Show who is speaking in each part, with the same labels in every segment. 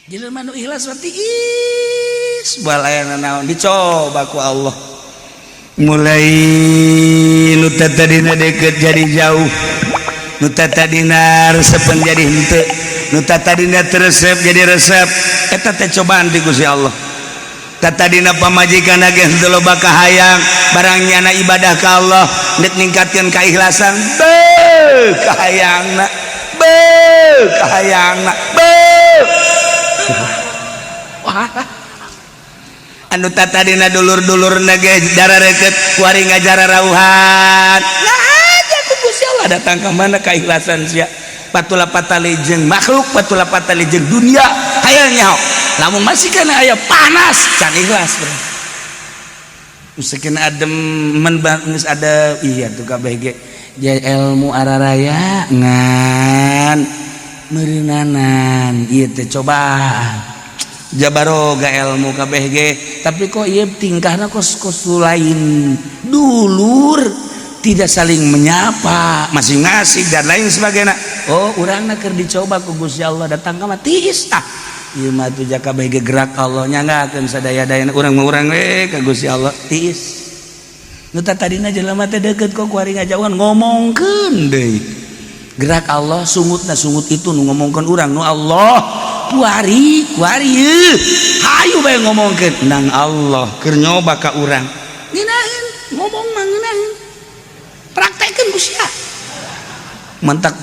Speaker 1: jelema nu ikhlas berarti balayana naon dicoba ku Allah mulai nu tadina deket jadi jauh nu tadina resepan jadi henteu nu tadina teresep jadi resep eta teh cobaan ti Gusti Allah tadina pamajikan ge henteu loba kahayang barangnya ibadah ka Allah nek ningkatkeun kaikhlasan kahayangna anu tatadina dulur-dulurna ge darareukeut kuari ngajara rauhan aja ku Gusti Allah datang ka mana kaikhlasan sia patula patali jeung makhluk patula patali jeung dunia hayang nyaho lamun masih kana aya panas can ikhlas uskeun adem men geus ada iya tuh kabeh ge ilmu araraya ngan meureunanan ieu teh cobaan jabaroga ilmu kabeh ge tapi kok ieu tingkahna kos lain dulur tidak saling menyapa masing ngasih dan lain sebagainya oh urangna keur dicoba ku Gusti Allah datang ka mah tiis tah ieu mah teh kabeh ge gerak Allah nyanggakeun sadaya-dayana urang mah urang we ka Gusti Allah tiis nu tadina jelema teh deukeut kok kuari ngajauhan ngomongkeun deui gerak Allah sungutna sungut itu nu ngomongkeun urang nu Allah kuari hayu bae ngomongkeun nang Allah keur nyoba ka urang ngeunaheun ngomong mah ngeunaheun praktekkeun ku sia mentak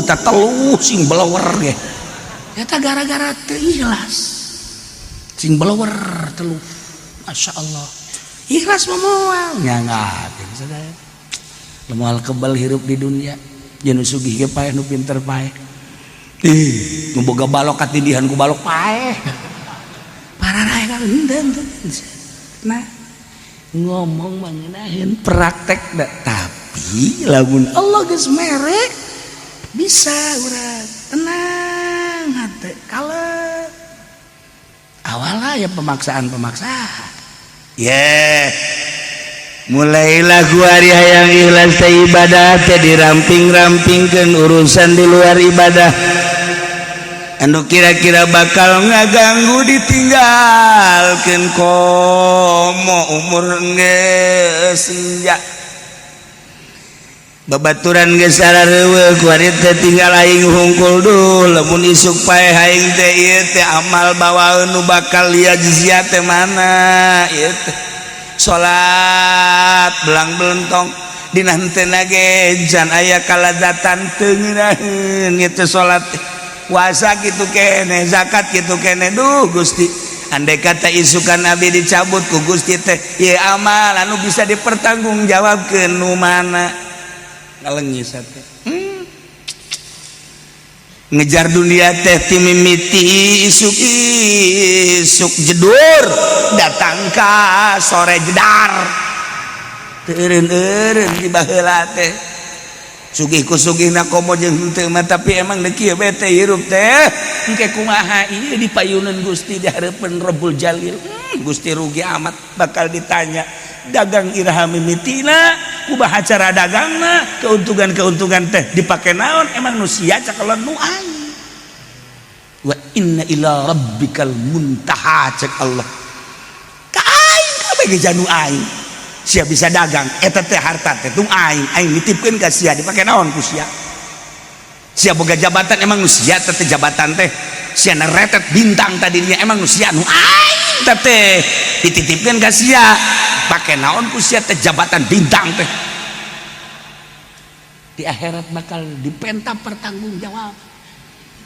Speaker 1: tak teluh sing belewer ge eta gara-gara teu ikhlas sing belewer teluh masyaallah ikhlas moal nyangakeun sadaya moal kebal hirup di dunia jeung sugih ge paeh nu pinter paeh nu boga balok katindihan ku balok paeh pararae ka henteu nah ngomong mah ngeunaheun praktek da tapi lamun Allah geus mere bisa urang tenang hate kalem awalna ya pemaksaan mulailah kuari hayang ikhlas teh ibadah teh diramping-rampingkeun urusan di luar ibadah anu kira-kira bakal ngaganggu ditinggalkeun komo umur geus senja babaturan geus sarareuweuk kuari teh tinggal aing hungkul duh lamun isuk paeh aing teh ieu teh amal bawaeun nu bakal liajziat teh mana ieu teh salat belang-belentong dina henteu ge jan aya kalazatan teu ngeunaheun ieu teh salat puasa kitu keneh zakat kitu keneh duh Gusti andai kata isukan abi dicabut ku Gusti teh ieu amal anu bisa dipertanggungjawabkeun nu mana ngaleungis teh ngejar dunia teh ti mimiti isuk jedur datang ka sore jedar teureun-eureun di baheula teh sugih ku sugihna komo jeung henteu mah tapi emang deuk kieu bete hirup teh engke kumaha ieu dipayuneun Gusti di hareupeun Rabbul Jalil Gusti rugi amat bakal ditanya dagang iraha mimitina kumaha cara dagangna keuntungan teh dipake naon emang nu sia cakelan nu aing wa inna ila rabbikal muntaha cek Allah ka aing kabeh ge janu aing sia bisa dagang eta teh harta teh tung aing nitipkeun ka sia dipake naon ku sia sia boga jabatan emang nu sia teh jabatan teh sia neretet bintang tadinya emang nu sia nu aing teh dititipkeun ka sia pake naon ku sia teh jabatan bintang teh di akhirat bakal dipenta pertanggung jawab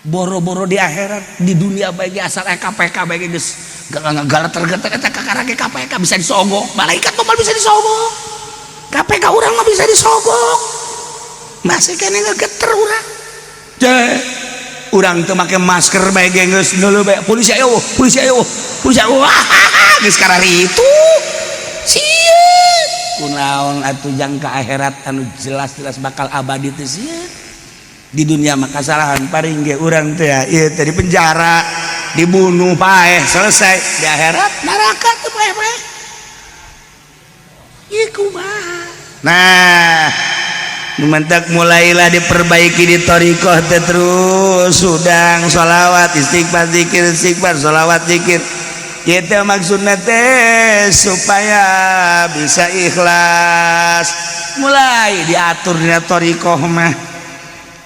Speaker 1: boro-boro di akhirat di dunia bae asal KPK bae geus galater-galater eta kakara ge KPK bisa disogok malaikat mah bisa disogok KPK urang mah bisa disogok masih kene ngegeter urang teh urang teu make masker bae ge geus neuleuh bae polisi ayo geus kararitu sieun kunaon atuh jang ka akhirat anu jelas-jelas bakal abadi teh sieun di dunia mah kasalahan paring ge urang teh ieu teh di penjara dibunuh paeh selesai di akhirat neraka teu paeh ieu kumaha nah Dimentak mulailah diperbaiki di thariqah teh terus sudang sholawat istighfar zikir istighfar sholawat zikir. Ieu teh maksudna teh supaya bisa ikhlas. Mulai diatur dina thariqah mah.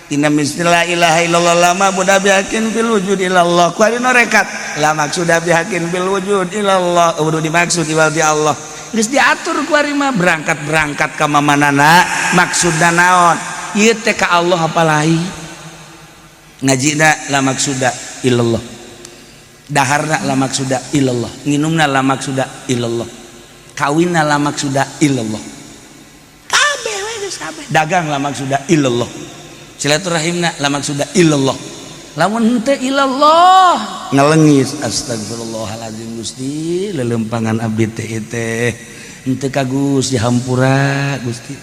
Speaker 1: Inna la ilaha illallah lama buda bihakin bil wujud ilallah. Ku ari norekat la maksuda bihakin bil wujud ilallah. Kudu dimaksud iwaldi Allah. Geus diatur ku ari mah berangkat ka mamanana maksudna naon? Ieu teh ka Allah apalahi. Ngajina la maksuda illallah. Daharna la maksuda illallah. Nginumna la maksuda illallah. Kawinna la maksuda illallah. Kabeh we geus kabeh. Dagang la maksuda illallah. Silaturahimna la maksuda illallah. Lamun henteu ilallah ngalengis astagfirullahalazim Gusti lelempangan abdi teh teh henteu ka Gusti hampura Gusti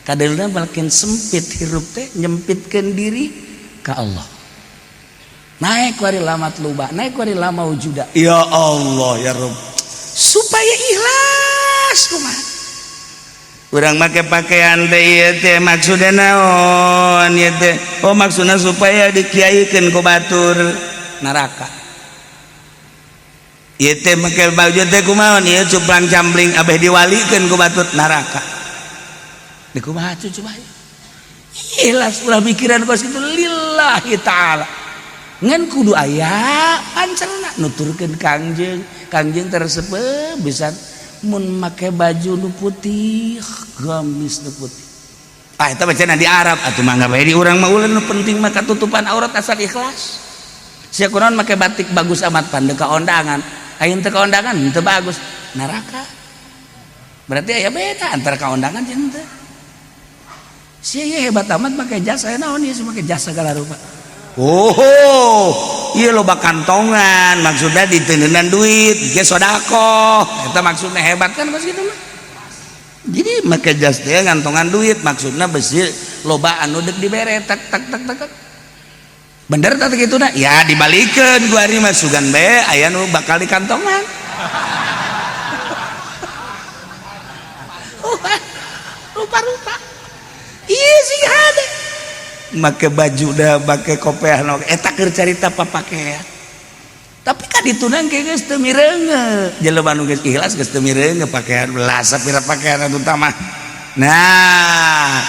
Speaker 1: kadelna makin sempit hirup teh nyempitkeun diri ka Allah naik wari lamat luba naik wari lama wujuda ya Allah ya Rabb supaya ikhlas kumaha urang make pakaian teh ieu teh maksudna naon ieu teh oh maksudna supaya dikiaikeun ku batur neraka ieu teh make baju teh kumaha ieu cuplang cambling abeh diwalikeun ku batur neraka di kumaha coba ikhlas ulah pikiran kos kitu lillahi taala ngan kudu aya pancelna nuturkeun kangjeng tersebut bisa mun make baju nu putih gamis nu putih eta bacana di Arab atuh mangga bae di urang mah ulah nu penting mah katutupan aurat asal ikhlas sia kunaon make batik bagus amat pande ka ondangan ayeun teu ka ondangan teu bagus neraka berarti aya beda antara ka ondangan jeung teu sia ye hebat amat make jas aya naon ieu make jas segala rupa oh iya loba kantongan maksudnya diteuneunnan duit ge sodako eta maksudnya hebat kan pas kitu mah jadi make jas teh ngantongan duit maksudnya besi loba anu deuk dibere tak bener tah kituna ya dibalikeun ku ari mah sugan bae aya nu bakal di kantongan rupa-rupa iya sih ada make baju dah make kopiah eta keur carita papakea tapi kan ditunang ke geus teu mireunge jelema nu geus ikhlas geus teu mireunge pakaian belas sapira pakaian anu tamah nah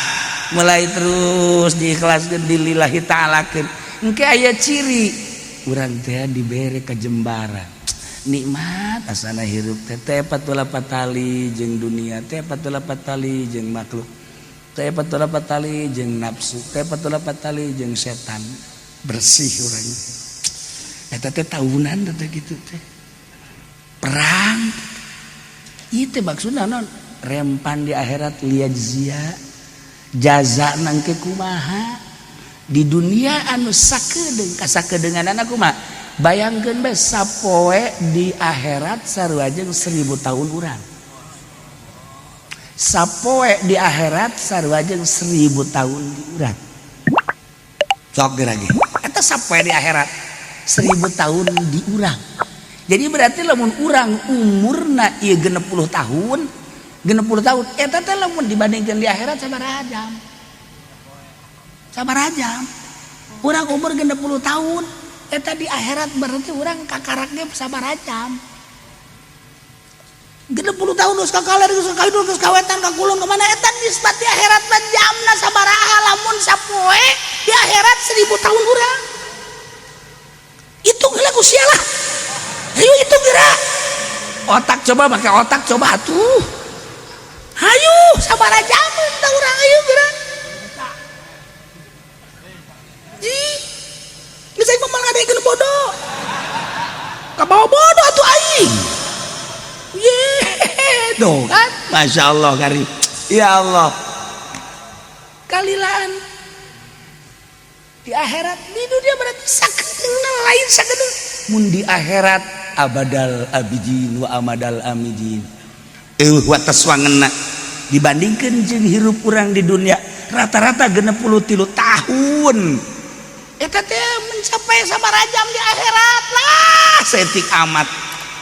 Speaker 1: mulai terus diikhlaskeun lillahi ta'alakeun engke aya ciri urang teh dibere kajembaran nikmat asana hirup teh patula patali jeung dunia teh patula patali jeung makhluk teh patula patali jeung nafsu teh patula patali jeung setan bersih urang eta teh tahunan teh kitu teh perang ieu teh maksudna naon rempan di akhirat liyajzia jazana engke kumaha di dunia anu sakedeung kasakedeunan kumaha bayangkeun bae sapoe di akhirat sarua jeung 1000 tahun urang sapoe di akhirat sarua jeung 1000 tahun di urang sok gerage eta sapoe di akhirat 1000 tahun di urang jadi berarti lamun urang umurna ieu 60 tahun eta teh lamun dibandingkeun di akhirat sabaraha jam urang umur 60 tahun eta di akhirat berarti urang kakarak ge sabaraha jam 60 tahun geus kakaler geus kawin geus kawetan kakulun kemana eta nisbat di akhirat mah jamna sabaraha lamun sapoe di akhirat 1000 tahun urang itu geula ku sia lah ayo itu geura otak coba make otak coba atuh hayu sabaraha jam tah urang ayo geura ji geus aing mah ngadekeun bodoh kabawa bodoh atuh aing doh kan Masya Allah karim ya Allah kalilaan di akhirat di dunia berarti sakedeung lain sakedeung mun di akhirat abadal abidin wa amadal amidin wa taswangenna dibandingkeun jeung hirup urang di dunia rata-rata 63 tahun eta teh mencapai sabaraha jam di akhirat lah saeutik amat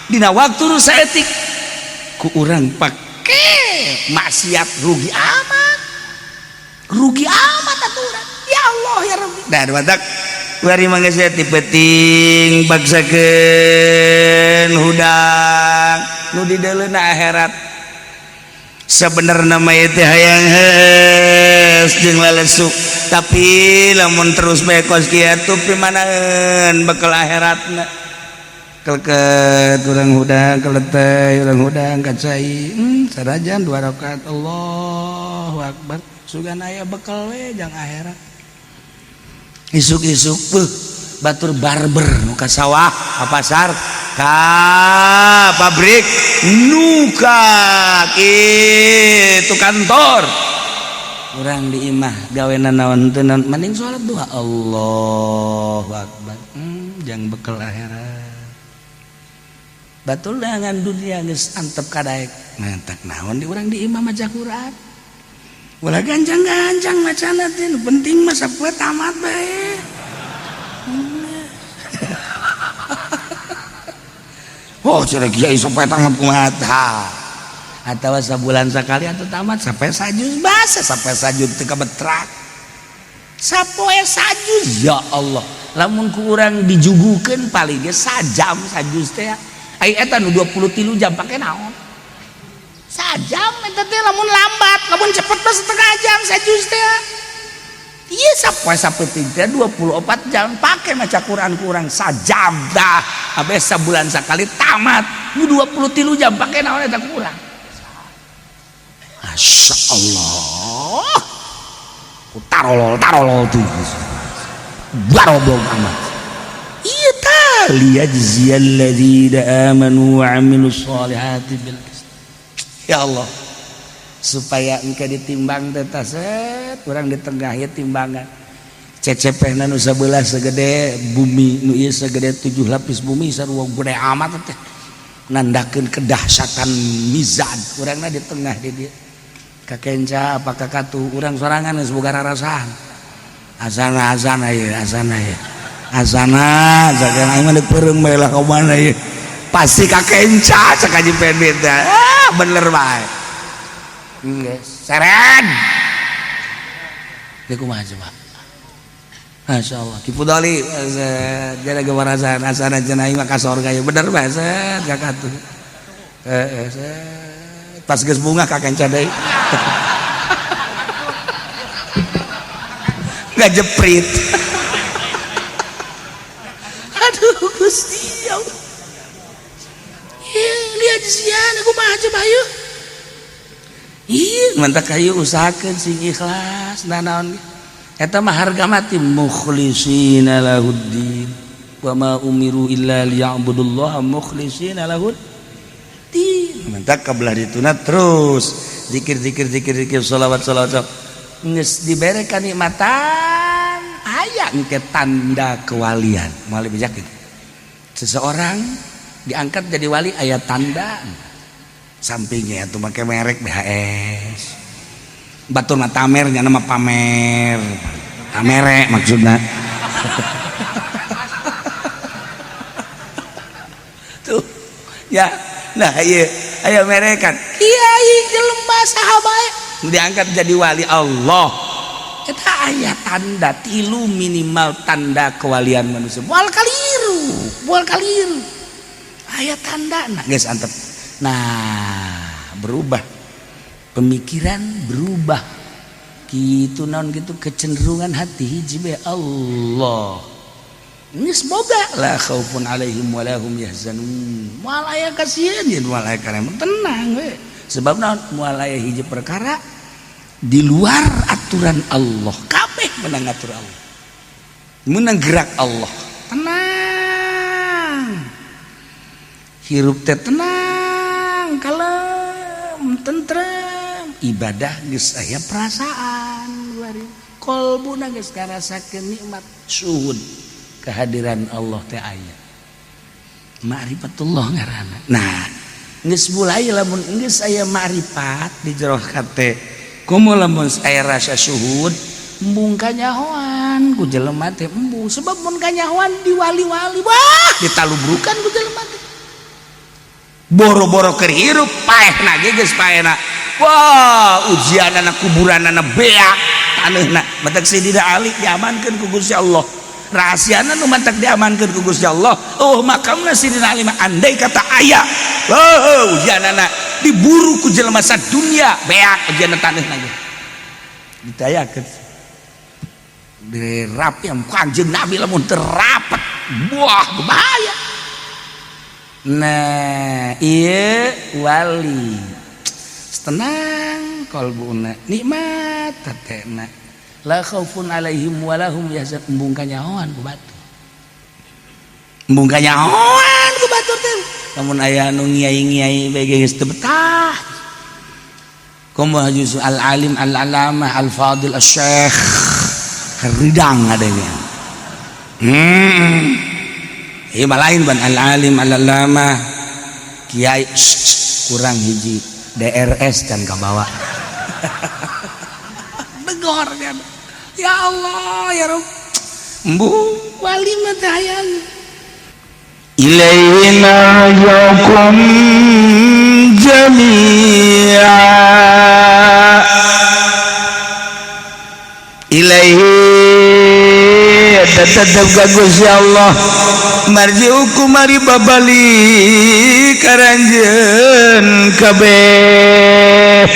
Speaker 1: dina waktu nu saeutik ku urang pake maksiat rugi amat rugi amat aturan ya Allah ya Rabbi dah batak bari mangga saya tipeting bagsakeun hudang nu di deuleuna akhirat sebenarnya mah teh hayang heus jeung lalesu tapi lamun terus bekos kieu atuh pimanaeun bekal akhiratna keleket urang hudang keleteh urang hudang kacai sarajan 2 rakaat Allahu akbar sugan aya bekal we jang akhirat isuk-isuk batur barber nu ka sawah ka pasar ka pabrik nu ka kitu kantor urang di imah gawena naon teu naon mending salat duha Allahu akbar jang bekal akhirat batul dengan dunia geus antep kadaek mantak naon di urang di imah maca Quran ulah ganjang-ganjang macana teh nu penting mah sapoe tamat bae oh cenah kiai sapoe tamat kumaha atawa sabulan sakali atuh tamat sapoe sajuz basa sapoe sajuz teu kabetrak sapoe sajuz ya Allah lamun ku urang dijugukeun paling ge sajam sajuz teh ai eta nu 23 jam pake naon sajam eta teh lamun lambat lamun cepet mah setengah jam sajuz teh ieu sapoe sapeting teh 24 jam pake maca Quran kurang sajam dah abe sabulan sakali tamat nu 23 jam pake naon eta kurang masyaallah tarolol tuh baroblog amat iya liyajziyal ladzina amanu wa amilus solihati bil ya Allah supaya engke ditimbang teh set urang di tengah ieu timbangan cecepehna nu sabelah segede bumi nu ieu segede 7 lapis bumi sarua gede amat teh nandakeun kedahsyatan mizan urangna di tengah di dieu kakenca apa kakatu urang sorangan geus boga rarasan azana ieu azana jagan aing mah peureung bae lah ka mana ieu pasti kakenca cek Haji Pendit bener bae geus seren ieu kumaha coba masyaallah Ki Fudali jaga gawarasan asana cenah aing mah ka sorga ieu bener bae set kakatu pas geus bunga kakenca deui nggak jeprit aduh Gusti Allah lihat sian aku mah aja bayu iya mantak kayu usahakeun sing ikhlas naon eta mah harga mati mukhlishina lahuddin wa ma umiru illa liya'budullaha mukhlishina lahuddin mantak kabelah dituna terus zikir salawat geus dibere kanikmatan aya engke tanda kewalian moal bijak seseorang diangkat jadi wali aya tanda sampingnya atuh make merek BHS batur mah tamer nya nama pamer tamere maksudna tuh ya nah ieu aya merekan kiai jelema saha bae diangkat jadi wali Allah eta aya tanda tilu minimal tanda kewalian manusia moal kaliru aya tanda nah geus antep nah berubah pemikiran berubah kitu naon kitu kecenderungan hati hiji bae Allah geus boga la khaufun alaihim wa lahum yahzanun moal aya kasieun yen moal aya kana tenang we sebab naon moal aya hiji perkara di luar aturan Allah kabeh menang atur Allah menang gerak Allah tenang hirup teh tenang kalem tentrem ibadah geus aya perasaan kolbuna geus ngarasakeun nikmat syuhud kehadiran Allah teh aya ma'rifatullah ngaranna nah geus mulai lamun geus aya ma'rifat di jero hate komo lamun aya rasa syuhud embung kanyahoan ku jelema teh embung sebab mun kanyahoan di wali-wali wah ditalubrukan ku jelema teh boro-boro keur hirup paehna ge geus paehna wah ujianana kuburanana beak taneuhna matak Sidina Ali diamankeun ku Gusti Allah rahasiana nu matak diamankeun ku Gusti Allah makamna Sidina Ali andai kata aya ujianana diburu ku jelema sadunya beak ujian taneuhna ge ditayakeun dirapi am Kanjeng Nabi lamun terapet buah bahaya. Nah iya wali tenang kalbuna nikmat tatena la khaufun alaihim walahum yahzan embung kanyahoan ku batur embung kanyahoan ku batur teh lamun aya nu ngiai-ngiai bege geus teu betah kumaha juz al alim al alamah al fadil al syekh ridang adanya ieu mah lain ban al alim al alamah kiai kurang hiji DRS dan kabawa begor kan ya Allah ya Rabb embu wali mah teh hayang ilaihi narjukum jami'a ilaihi tetep ka Gusti Allah marjiukum mari babali karanjeun kabeh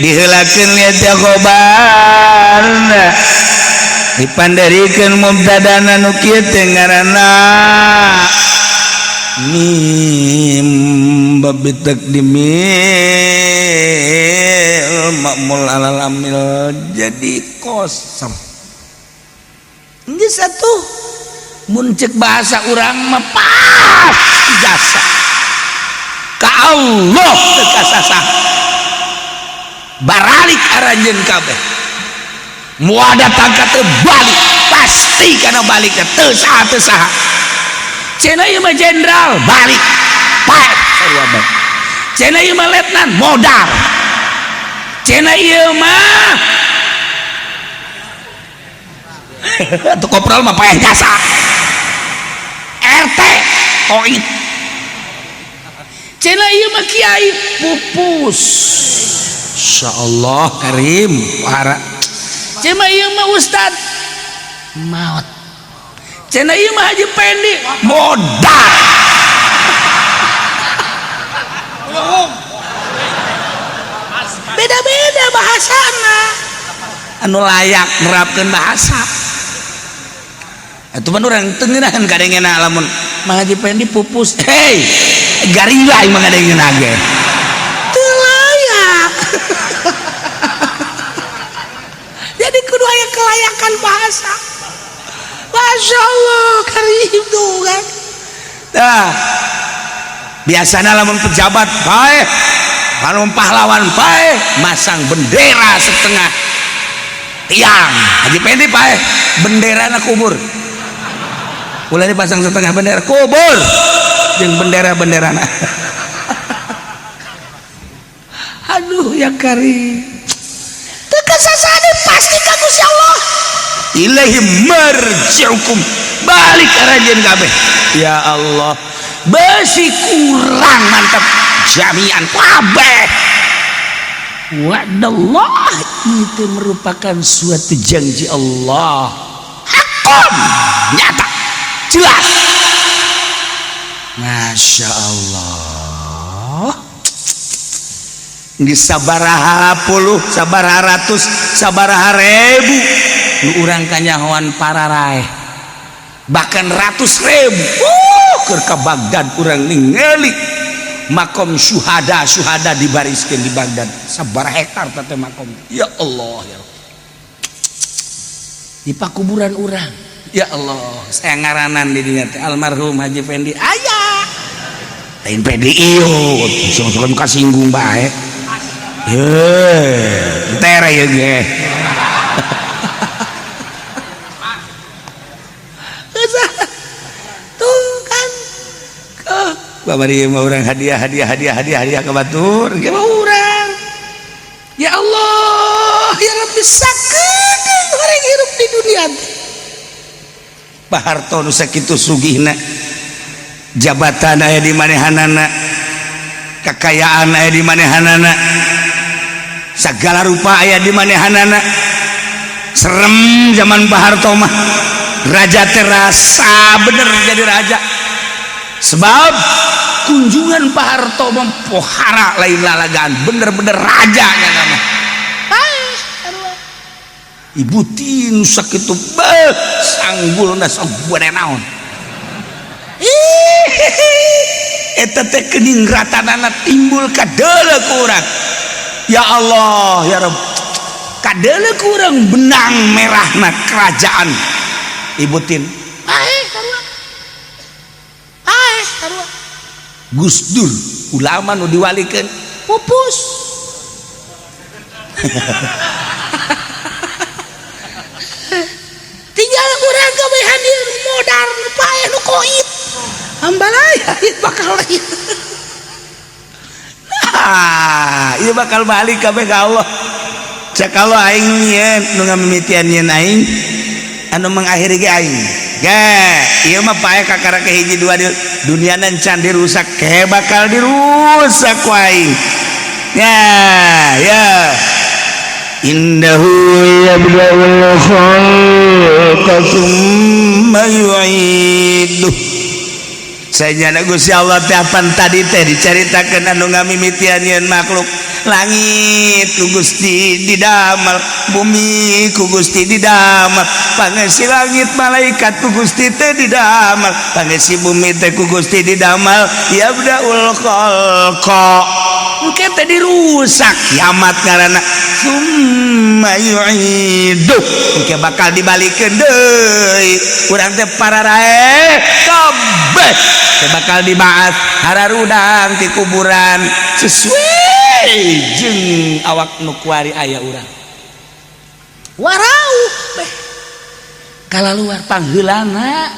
Speaker 1: diheulakeun nya khobarna dipandarikeun mubtadana nu kieu teh ngaranna mim babi takdimil ma'mul alal amil jadi kosong geus atuh mun ceuk bahasa urang mah pas jasa ka Allah teu kasasah baralik aranjeun kabeh muada tangka teu balik pasti kana balikna teu saha cenah ieu mah jenderal balik pae sarua bae cenah ieu mah letnan modal cenah ieu mah atau kopral mah payah jasa RT koin cenah ieu mah kiai pupus insyaallah karim para cenah ieu mah ustad maot cenah ieu mah haji pendi modal beda-beda bahasana anu layak nerapkeun bahasa atuh mah urang teu ngeunaheun kadengena lamun Mang Haji Pendi pupus hei garilai mah ngadengeuna ge teu layak jadi kudu aya kelayakan bahasa Masya Allah karim tuh kan nah biasana lamun pejabat bae lamun pahlawan bae masang bendera setengah tiang Haji Pendi bae benderana kubur ulah dipasang setengah bendera kubur jeung bendera-benderana aduh ya karim teu kasasade pasti ka Gusti Allah ilaihi marji'ukum balik aranjeun kabeh ya Allah besi kurang mantap jami'an kabeh wa'dallah itu merupakan suatu janji Allah hakun nyata jelas Masya Allah di sabaraha puluh sabaraha ratus sabaraha ribu nu urang kanyahoan pararae bahkan ratus ribu keur ka Baghdad urang ningali makom syuhada dibariskeun di Baghdad sabaraha hektar teh makom ya Allah ya Allah di pakuburan urang ya Allah saya ngaranan di dinya teh almarhum Haji Pendi aya lain Pendi ieu sok-sokan kasinggung bae tere ya ge tuh kan babari mah urang hadiah ke batur ge mah urang ya Allah ya Rabbi sakeun urang hirup di dunia Pak Harto nu sakitu sugihna jabatan aya di manehanana kekayaan aya di manehanana sagala rupa aya di manehanana serem zaman Pak Harto mah raja terasa bener jadi raja sebab kunjungan Pak Harto mempohara lain lalagaan bener-bener rajanya nama ibu tinu sakitu sanggul na sabuan naon eta teh kening ratanana timbul kadeule ku urang ya Allah ya Rabb kadeule ku urang benang merahna kerajaan ibu tin Gus Dur ulama nu diwalikeun pupus tinggal urang kabehan ieu modar nu paeh nu koit ambalai ait bakal ieu ieu bakal balik kabeh ka Allah sakalo aing nyeun nu ngamimitian nyeun aing anu mengakhiri ge aing ieu mah paeh kakara ke hiji dua dunia nan can dirusak ke bakal dirusak ku aing ya indahu yabda'ul khalqa tsumma yu'iduh sayyidina Gusti Allah teh apan tadi teh dicaritakeun anu ngamimitian nyeun makhluk langit ku Gusti didamel bumi ku Gusti didamel pangesi langit malaikat ku Gusti teh didamel pangesi bumi teh ku Gusti didamel yabda'ul khalqa engke teh dirusak kiamat ngaranna summa yu'iduh engke bakal dibalikeun deui urang teh pararae kabeh teh bakal dibaas hararudang ti kuburan sesuai jeung awak nu kuari aya urang warau beh kalaluar pangheulana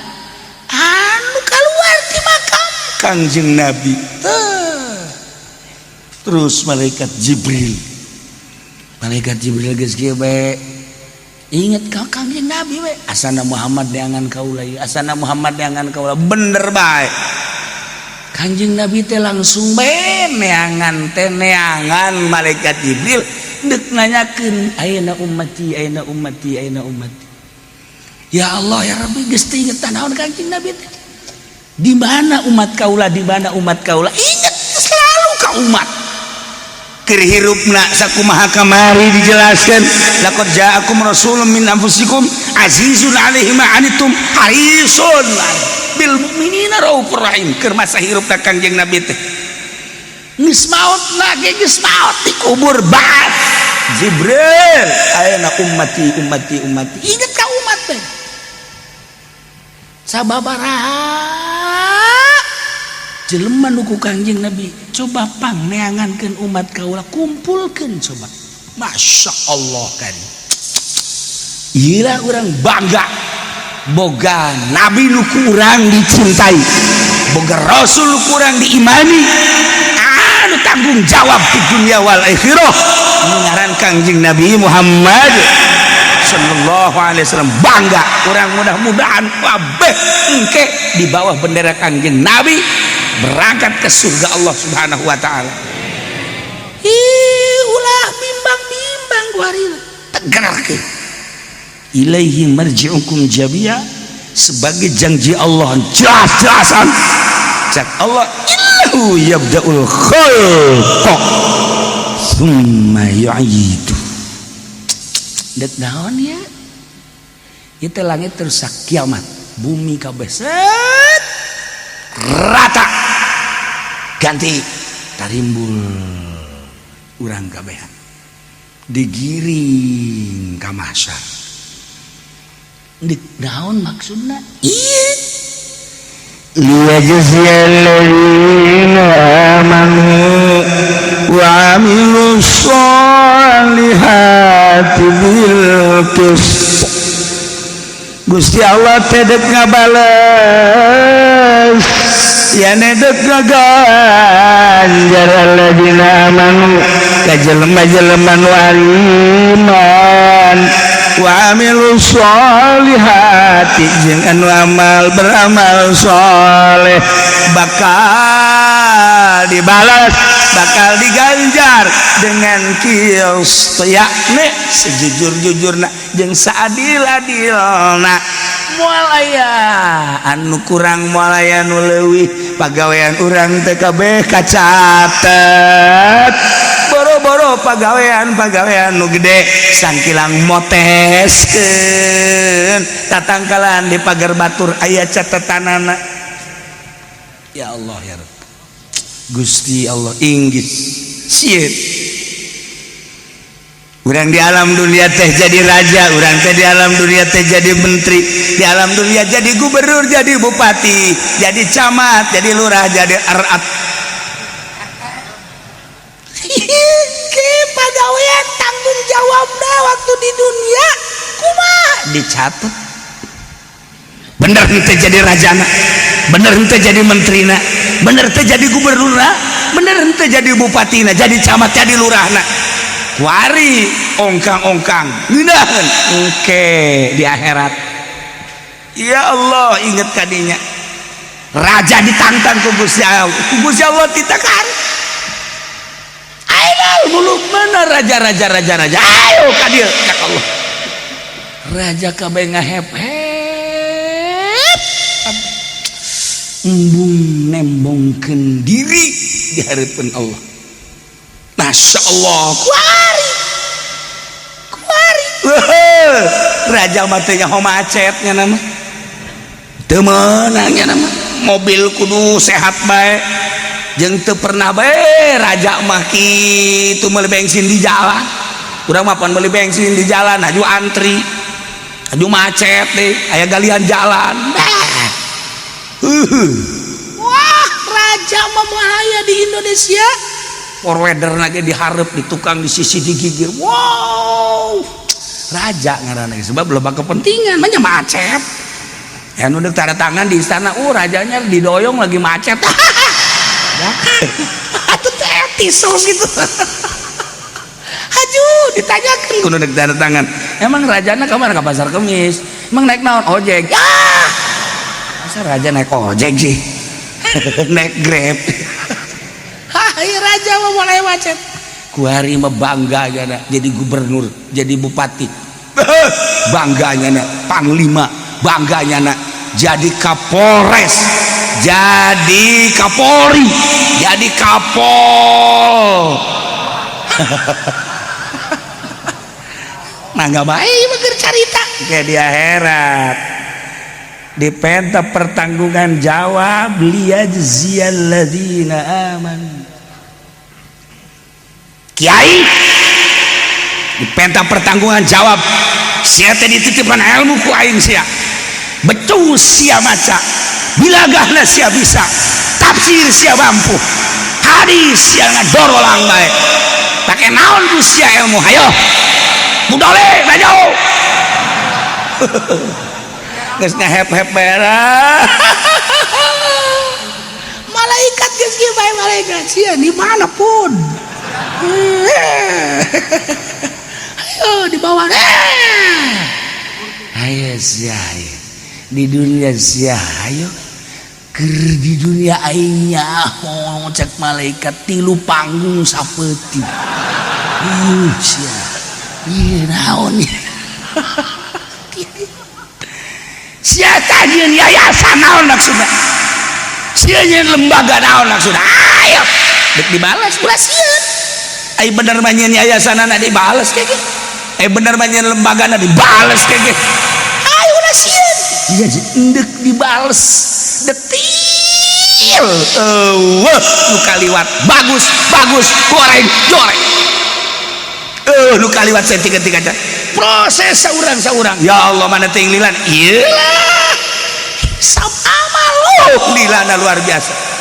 Speaker 1: anu kaluar ti makam Kangjeng Nabi terus malaikat Jibril geus kieu bae inget ka Kangjeng Nabi we asana Muhammad neangan kaula ieu asana Muhammad neangan kaula bener bae Kangjeng Nabi teh langsung bae neangan malaikat Jibril deuk nanyakeun ayeuna ummati ya Allah ya Rabbi geus teu inget naon Kangjeng Nabi teh di mana umat kaula inget selalu ka umat keur hirupna sakumaha kamari dijelaskeun laqad ja'akum rasulun min anfusikum azizun 'alaihi ma anittum harisun bil mu'minina raufur rahim keur masa hirupna Kangjeng Nabi teh geus maot lagi geus maot dikubur baat Jibril ayeuna ummati inget ka umat teh sababaraha jelema nu ku Kangjeng Nabi coba pangneangankeun umat kaula kumpulkeun coba Masya Allah kan ieu urang bangga boga nabi nu kurang dicintai boga rasul nu kurang diimani anu tanggung jawab di dunia wal akhirah ngaran Kangjeng Nabi Muhammad sallallahu alaihi wasallam bangga urang mudah-mudahan kabeh engke di bawah bendera Kangjeng Nabi berangkat ke surga Allah Subhanahu wa taala. Ulah bimbang kuarina tegarkeun. Ilaihi marji'ukum jami'a sebagai janji Allah jelas-jelasan. Cak Allah innahu yabda'ul khalqa tsumma yu'idu. Det naon ya? Itu langit terusak kiamat, bumi kabeh set rata ganti tarimbul urang kabehan digiring ka mahsyar dik naon maksudna ieu liyajziyal ladzina amanu wa amilus solihati bil qist Gusti Allah teh deuk ngabales ya nedek ngaganjar alladzina amanu ka jelema-jelema nu iman wa amilus solihati jeung anu beramal soleh bakal bakal dibalas, bakal diganjar dengan qiyasna sejujur-jujurna jeung saadil-adilna. Moal aya anu kurang, moal aya nu leuwih, pagawean urang teh kabeh kacatet. Boro-boro pagawean nu gede sangkilang moteskeun tatangkalan di pagar batur aya catetanana. Ya Allah ya Rabb, Gusti Allah inggih sieun urang di alam dunia teh jadi raja, urang teh di alam dunia teh jadi menteri, di alam dunia jadi gubernur, jadi bupati, jadi camat, jadi lurah, jadi RAT. Ke pagawean tanggung jawabna waktu di dunia kumaha dicatat. Bener teh jadi rajana, bener teh jadi menterina, bener teh jadi gubernurna, bener teh jadi bupatina, jadi camat, jadi lurahna. Wari ongkang-ongkang ngeunaheun engke di akhirat. Ya Allah, inget kadinya raja ditantang ku Gusti Allah, Gusti Allah ditekan. Ayo muluk mana raja, ayo ka dieu ka Allah. Raja kabeh ngahep-hep embung nembongkeun diri di hareupeun Allah. Masya Allah, kuari raja matanya ho macetnya nama temenangnya nama mobil kudu sehat baik jeung teu pernah bae raja mah kitu meuli bensin di jalan. Urang mah pan meuli bensin di jalan aju antri, aju macet deh, aya galian jalan. Wah, raja mah bahaya di Indonesia. Forwarder lagi diharap, di tukang, di sisi, digigir. Wow, raja ngaranna sebab loba kepentingan, banyak macet. Ya nu tanda tangan di istana, rajanya didoyong lagi macet. Atuh teh etis gitu. Haju ditanyakan kudu tanda tangan. Emang rajana kemana ke pasar Kemis? Emang naik naon? Ojek. Masa raja naik ojek sih? Naik Grab. Hai raja mau mulai macet. Kuari mah bangga jadi gubernur, jadi bupati. Bangganya nak panglima, bangganya nak jadi kapolres, jadi kapolri, jadi kapol. Nah nggak baik beker carita kayak di akhirat. Di penta pertanggungan jawab liyajziyal ladzina amanu. Kiai di penta pertanggungan jawab sia teh dititipkan ilmu ku aing sia betul sia maca bilagahna sia bisa tafsir sia mampu hadis sia ngadorolang bae pake naon ku sia ilmu hayo budale maju geus ngahep-hep beara malaikat geus kieu bae malaikat sia di mana pun. Ayo di bawah. Ayo sia di dunia sia ayo keur di dunia aingnya cek malaikat tilu panggung sapeuti. Sia ieu naon ya? Sia tadieun yayasan naon maksudna? Sia lembaga naon maksudna? Ayo dek dibalas ulah sieun. Ai bener manyeun yayasan anak dibales kayak gitu. Ai bener manyeun lembaga anak dibales kayak gitu. Ayo ulah sieun. Iya endek dibales detil. Nu kaliwat bagus goreng. Nu kaliwat setik-setik aja. Proses saurang. Ya Allah mana teh lilan. Iyalah. Hisab amal lilana luar biasa.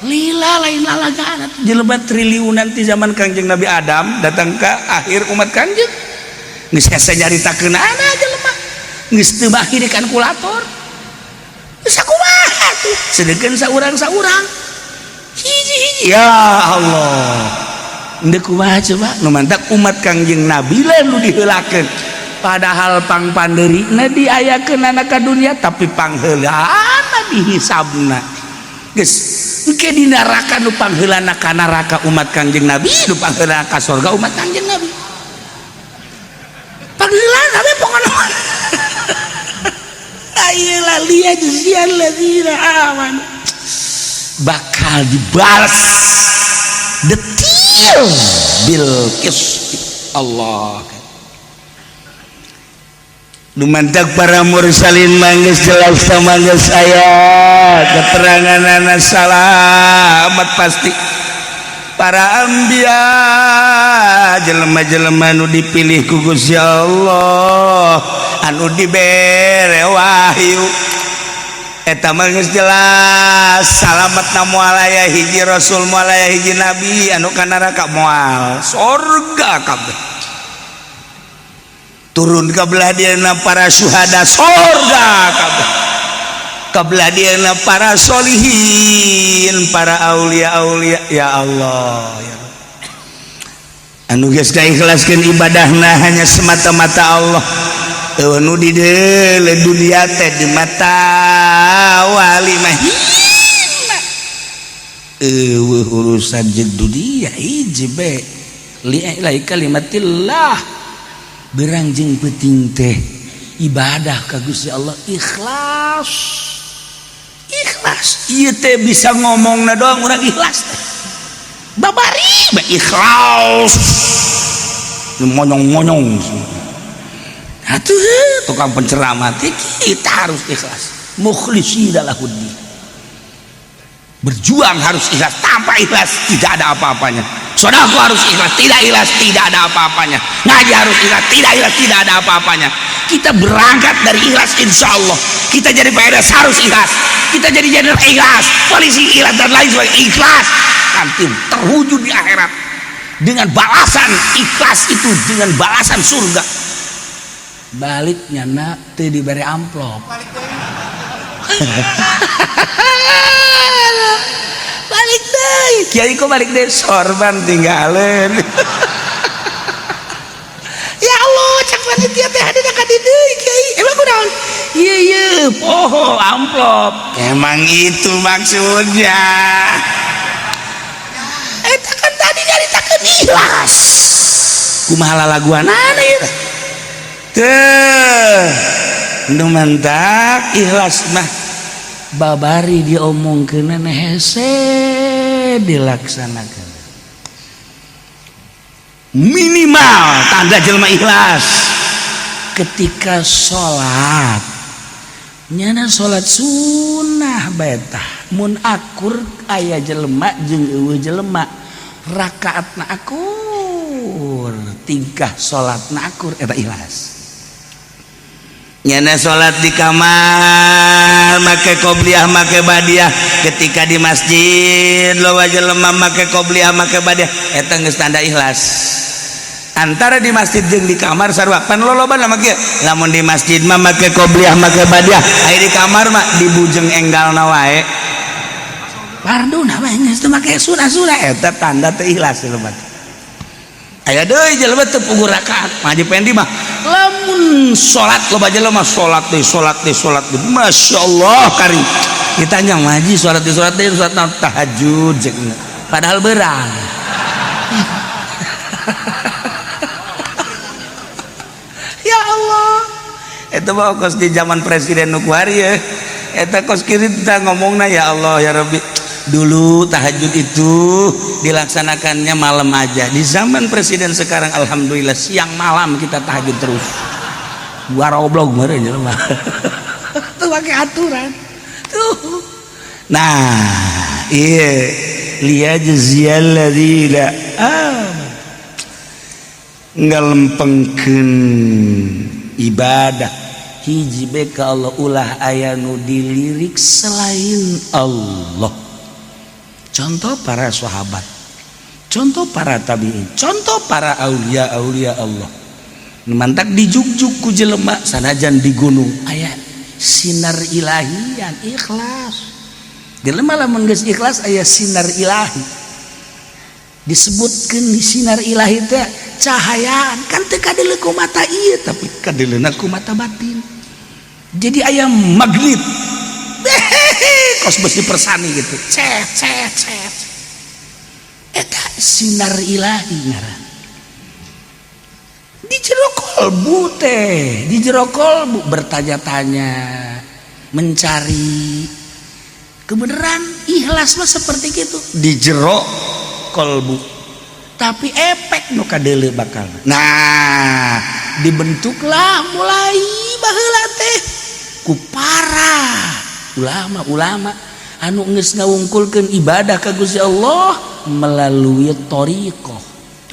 Speaker 1: Lila lain lalagaan jelema triliunan ti zaman Kangjeng Nabi Adam datang ke akhir umat Kangjeng geus hese nyaritakeun ana jelema geus teu bahi di kalkulator geus sakumaha tuh sedeukeun saurang-saurang hiji-hiji ya Allah endeu kumaha coba nu mantak umat Kangjeng Nabi lalu diheulakeun padahal pang pandeurina diayakeun anak ka dunia tapi pangheulaana dihisabna geus engke di neraka nu pangheulana ka neraka umat Kangjeng Nabi, nu pangheulana ka surga umat Kangjeng Nabi. Pangheulana we pokona ayelah liyajziyal ladzina amanu bakal dibalas detil bil qisti. Allah dumantak para mursalin manggeus jelas sama geus aya keteranganana salamat pasti para anbiya jelema-jelema nu dipilih ku Gusti Allah anu dibere wahyu eta mah geus jelas salamatna moal aya hiji rasul moal aya hiji nabi anu ka neraka moal surga kabeh turun ka belah dieuna para syuhada surga kabeh ka belah dieuna para solihin para aulia-aulia ya Allah ya anu geus diikhlaskeun ibadahna hanya semata-mata Allah anu di dunia teh di mata wali mah hina urusan jeung dunia hiji be li kalimatillah berang jeung penting teh ibadah ka Gusti Allah ikhlas ieu teh bisa ngomongna doang urang ikhlas teh babari ba ikhlas monyong-monyong atuh tukang penceramah kita harus ikhlas mukhlishina lahuddin berjuang harus ikhlas tanpa ikhlas tidak ada apa-apanya sedekah harus ikhlas tidak ikhlas tidak ada apa-apanya ngaji harus ikhlas tidak ikhlas tidak ada apa-apanya kita berangkat dari ikhlas insyaallah kita jadi PNS harus ikhlas kita jadi jenderal ikhlas polisi ikhlas dan lain sebagainya ikhlas nanti terwujud di akhirat dengan balasan ikhlas itu dengan balasan surga baliknya nak teu diberi amplop balik deh kiai kok balik deh sorban tinggalin ya Allah cak panitia teh ada ka di deui kiai emang kunaon iya poho amplop emang itu maksudnya eta kan tadi nyaritakeun ikhlas kumaha lalaguanana ieu teh nu mantak ikhlas mah babari diomongkeun hese dilaksanakan minimal tanda jelema ikhlas ketika sholat nyana sholat sunnah betah mun akur aya jelema jeung eueuh jelema rakaatna akur tingkah sholatna akur eta ikhlas nyana sholat di kamar make qobliyah make badiah ketika di masjid loba jelema make qobliyah make badiah eta geus tanda ikhlas antara di masjid jeung di kamar sarua pan loloba mah kieu lamun di masjid mah make qobliyah make badiah aya di kamar mah dibujeng enggalna wae parduna wae geus teu make sunah-sunah eta tanda teu ikhlas jelema aya deui jelema teu puguh rakaat mah Haji Pendi mah lamun salat loba jelema salat deui masyaallah karim ditanya ngaji salat deui salat tahajud jeung padahal beurang ya Allah eta mah kos di zaman presiden nu kuari ya eta kos kiri kita ngomongna ya Allah ya Rabbi dulu tahajud itu dilaksanakannya malam aja di zaman presiden sekarang alhamdulillah siang malam kita tahajud terus waroblog meureun jelema tuh pakai aturan tuh nah iya liyajziyal ladzina ngalempengkeun ibadah hiji be ka Allah ulah aya nu dilirik selain Allah. Contoh para sahabat, contoh para tabi'in, contoh para aulia-aulia Allah. Mantak dijuk-juk ku jelema sanajan di gunung aya sinar ilahian ikhlas. Jelema lamun geus ikhlas aya sinar ilahi. Disebutkeun di sinar ilahi teh cahayaan kan teu kadeuleu ku mata ieu tapi kadeuleuna ku mata batin. Jadi aya magnet. kos besi persani gitu eta sinar ilahi ngaran di jero kolbu teh di jero kolbu bertanya-tanya mencari kebenaran ikhlas mah seperti gitu di jero kolbu tapi efek nu kadeuleu bakal nah dibentuklah mulai baheula teh ku para ulama-ulama anu geus ngawungkulkeun ibadah ka Gusti Allah melalui thariqah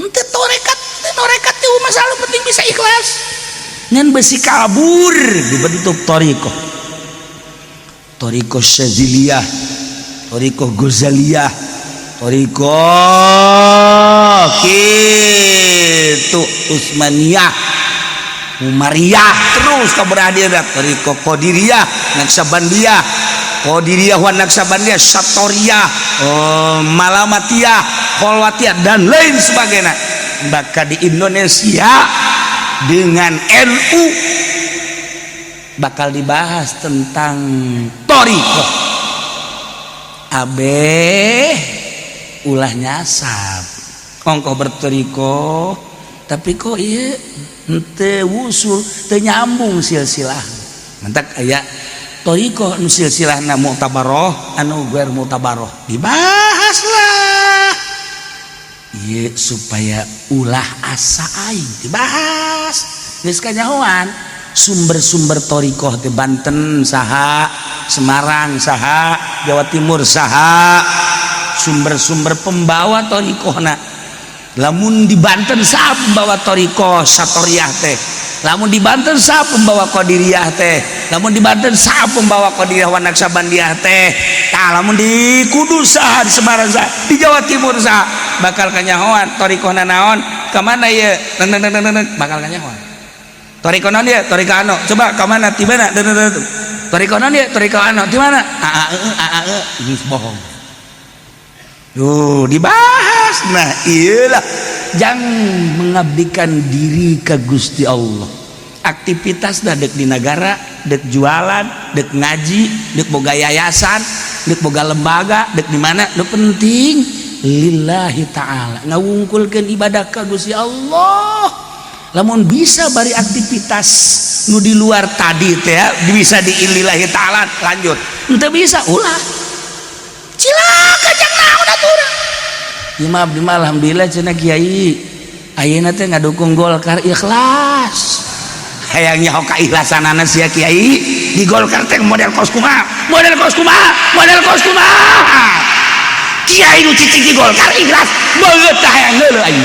Speaker 1: henteu torekat norekat teh masalah penting bisa ikhlas ngan besi kabur dibentuk thariqah thariqah Syadziliyah thariqah Ghazaliyah thariqah kitu Utsmaniyah Umariyah terus keberadaan thariqah Qadiriyah Naqsabandiyah Qadiriyah wa Naqsabandiyah Satoriyah Malamatiyah Kholwatiyah dan lain sebagainya maka di Indonesia dengan NU bakal dibahas tentang thariqah abeh ulah nyasab ongkoh berthariqah tapi kok iya henteu wusul teu nyambung silsilah mentak aya thariqah nu silsilahna mu'tabarah anu guer mu'tabarah dibahas lah ieu supaya ulah asa aing dibahas geus kanyahoan sumber-sumber thariqah teh Banten saha Semarang saha Jawa Timur saha sumber-sumber pembawa thariqahna lamun di Banten saha pembawa thariqah Satoriyah teh lamun di Banten saha pembawa Qadiriyah teh lamun di Banten saha pembawa Qadiriyah wa Naqsabandiyah teh tah lamun di Kudus saha di Semarang saha di Jawa Timur saha bakal kanyahoan thariqahna naon ka mana ieu bakal kanyahoan thariqah naon ieu thariqah anu coba ka mana ti mana thariqah naon ieu thariqah anu ti mana geus bohong dibahas nah iyalah jangan mengabdikan diri ke Gusti Allah aktivitas dah dek di negara dek jualan dek ngaji dek boga yayasan dek boga lembaga dek di mana nu penting lillahi ta'ala ngawungkulkeun ibadah ka Gusti Allah lamun bisa bari aktivitas nu di luar tadi teh ya, bisa di lillahi ta'ala lanjut henteu bisa ulah cilaka jang naon aturan imam alhamdulillah cenah kiai ayeuna teh ngadukung Golkar ikhlas hayang nyaho kaikhlasanana sia kiai di Golkar teh model kos kumaha kiai nu cicing di Golkar ikhlas beungeut tah hayang heuleuh aing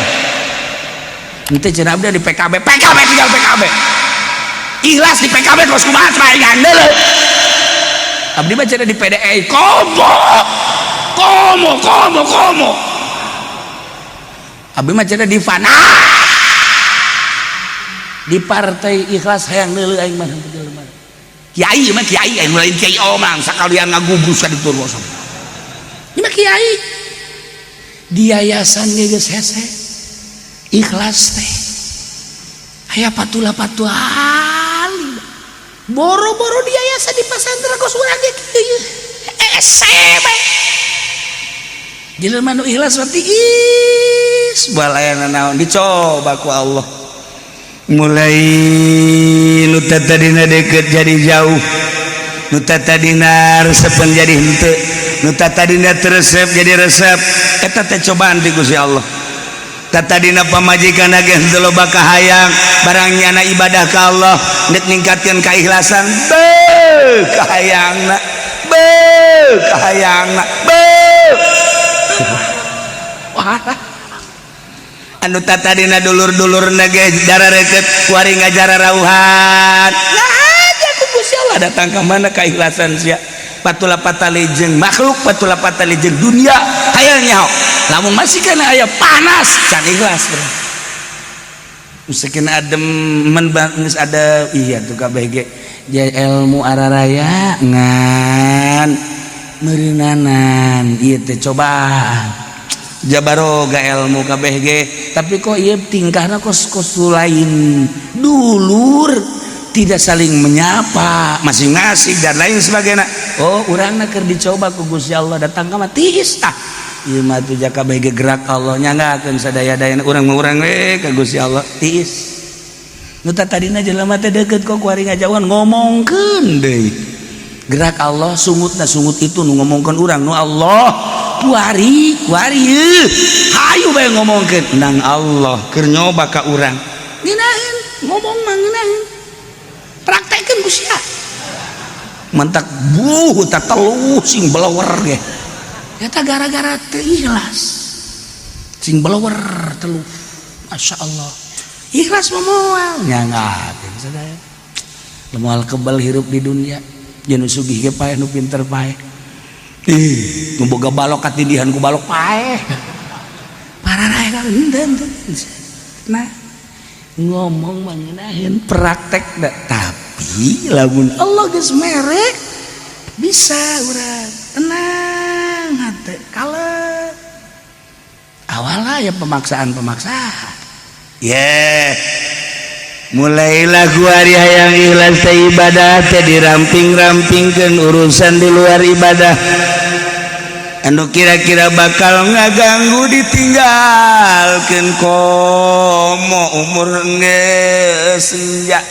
Speaker 1: henteu cenah abdi di PKB tinggal PKB ikhlas di PKB kos kumaha hayang heuleuh abdi mah cenah di PDI komo abdi mah cenah di fana di partai ikhlas hayang neuleuh aing mah kiai mah kiai aing lain kiai omang sakalian ngagugus ka ditu ruas ieu mah kiai di yayasan geus hese ikhlas teh aya patula-patula boro-boro di yayasan di pasantren kos urang ge kieu ese bae jelema nu ikhlas berarti balayana naon dicoba ku Allah mulai nu tadina deket jadi jauh nu tadina resepan jadi henteu nu tadina resep jadi resep eta teh cobaan ti Gusti Allah tadina pamajikan ge henteu loba kahayang barang nyana ibadah ka Allah nek ningkatkeun kaikhlasan kahayangna wah anu tatadina dulur-dulurna ge darareukeut kuari ngajara rauhan aja ku Gusti Allah datang ka mana kaikhlasan sia patula patali jeung makhluk patula patali jeung dunia hayang nyaho lamun masih kana aya panas can ikhlas Usakin adem menbangus ada iya tuh kabeh ge ilmu araraya ngan meureunanan ieu teh coba jabaroga ilmu kabeh ge tapi kok ieu tingkahna kos lain dulur tidak saling menyapa, masing-masing dan lain sebagainya. Oh, urangna keur dicoba ku Gusti Allah, datang ka mah tiis tah. Ieu mah teh jaka bege gerak Allah nyanggakeun sadaya-dayana urang-urang we ka Gusti Allah tiis. Nu tadina jelema teh deukeut kok kuari ngajauhan ngomongkeun deui. Gerak Allah sungutna sungut itu nu ngomongkeun urang nu Allah kuari ieu. Hayu bae ngomongkeun nang Allah keur nyoba ka urang. Nginaheun ngomong mah nginaheun. Praktekeun ku sia. Mentak buh tak telu sing belewer ge. Eta gara-gara teu ikhlas. Sing belewer telu. Masya Allah. Ikhlas moal nyangakeun sadaya. Moal kebal hirup di dunia. Jeung sugih ge paeh nu pinter paeh. Nu boga balok katindihan ku balok paeh. Pararae ka henteu. Nah, ngomong mangenaheun praktek da. Tapi lamun Allah geus mere bisa urang tenang hate kalem. Awalnya ya pemaksaan mulailah kuari hayang ikhlas ibadah teh diramping-rampingkeun urusan di luar ibadah anu kira-kira bakal ngaganggu ditinggalkeun komo umur geus senja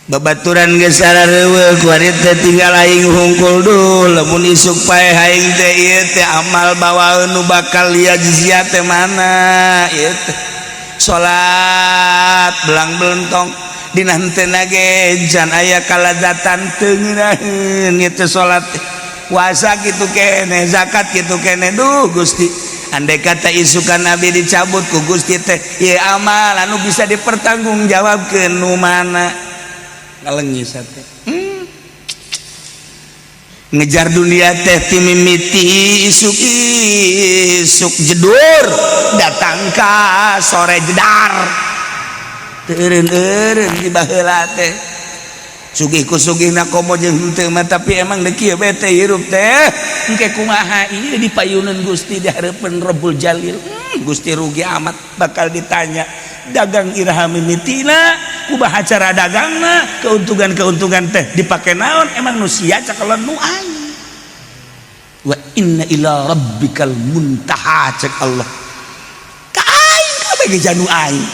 Speaker 1: babaturan geus sarareueuh kuari teh tinggal aing hungkul duh lamun isuk paeh aing teh ieu teh amal bawaeun nu bakal liat jizia teh mana ieu teh salat belang belentong dina henteu ge jan aya kaladzatan teu ngeunaheun ieu teh salat puasa kitu keneh zakat kitu keneh duh Gusti andai kata isukan Nabi dicabut ku Gusti teh ieu amal anu bisa dipertanggungjawabkeun nu mana ngalengis teh ngejar dunia teh ti mimiti isuk jedur datang ka sore jedar teureun-eureun di baheula teh sugih ku sugihna komo jeung henteu mah tapi emang deuk kieu bae teh hirup teh engke kumaha ieu dipayuneun Gusti di hareupeun Rabbul Jalil Gusti rugi amat bakal ditanya dagang iraha mimitina kumaha cara dagangna keuntungan teh dipake naon emang nu sia cakelan nu aing wa inna ila rabbikal muntaha cek Allah ka aing kabeh ge janu aing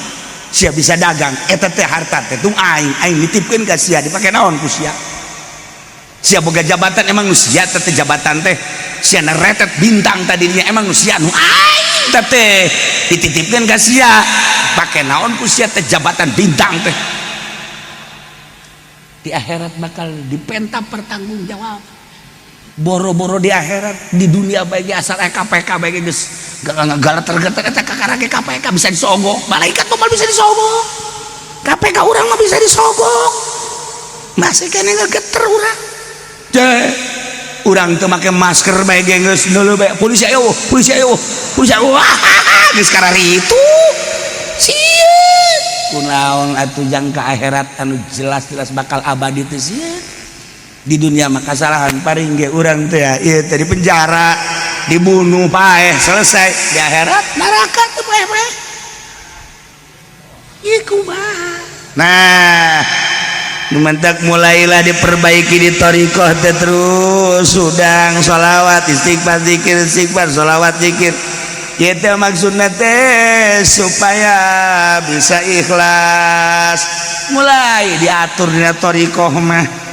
Speaker 1: sia bisa dagang eta teh harta teh tung aing nitipkeun ka sia dipake naon ku sia boga jabatan emang nu sia teh jabatan teh sia neretet bintang tadinya emang nu sia nu aing teh dititipkeun ka sia pake naon ku sia teh jabatan bintang teh di akhirat bakal dipenta pertanggung jawab boro-boro di akhirat di dunia bae asal KPK bae geus galeter-galeter eta kakarage KPK bisa disogok malaikat mah bisa disogok KPK urang mah bisa disogok masih kene geter urang teh urang teu make masker bae geus neuleuh bae polisi ayo geus kararitu sieun kunaon atuh jang ka akhirat anu jelas-jelas bakal abadi teh sieun di dunia mah kasalahan paring ge urang teh ieu teh di penjara dibunuh paeh selesai di akhirat neraka teh paeh ieu kumaha nah numantak mulailah diperbaiki di thariqah teh terus sudang sholawat istighfar zikir sholawat zikir ieu teh maksudna teh supaya bisa ikhlas mulai diatur dina thariqah mah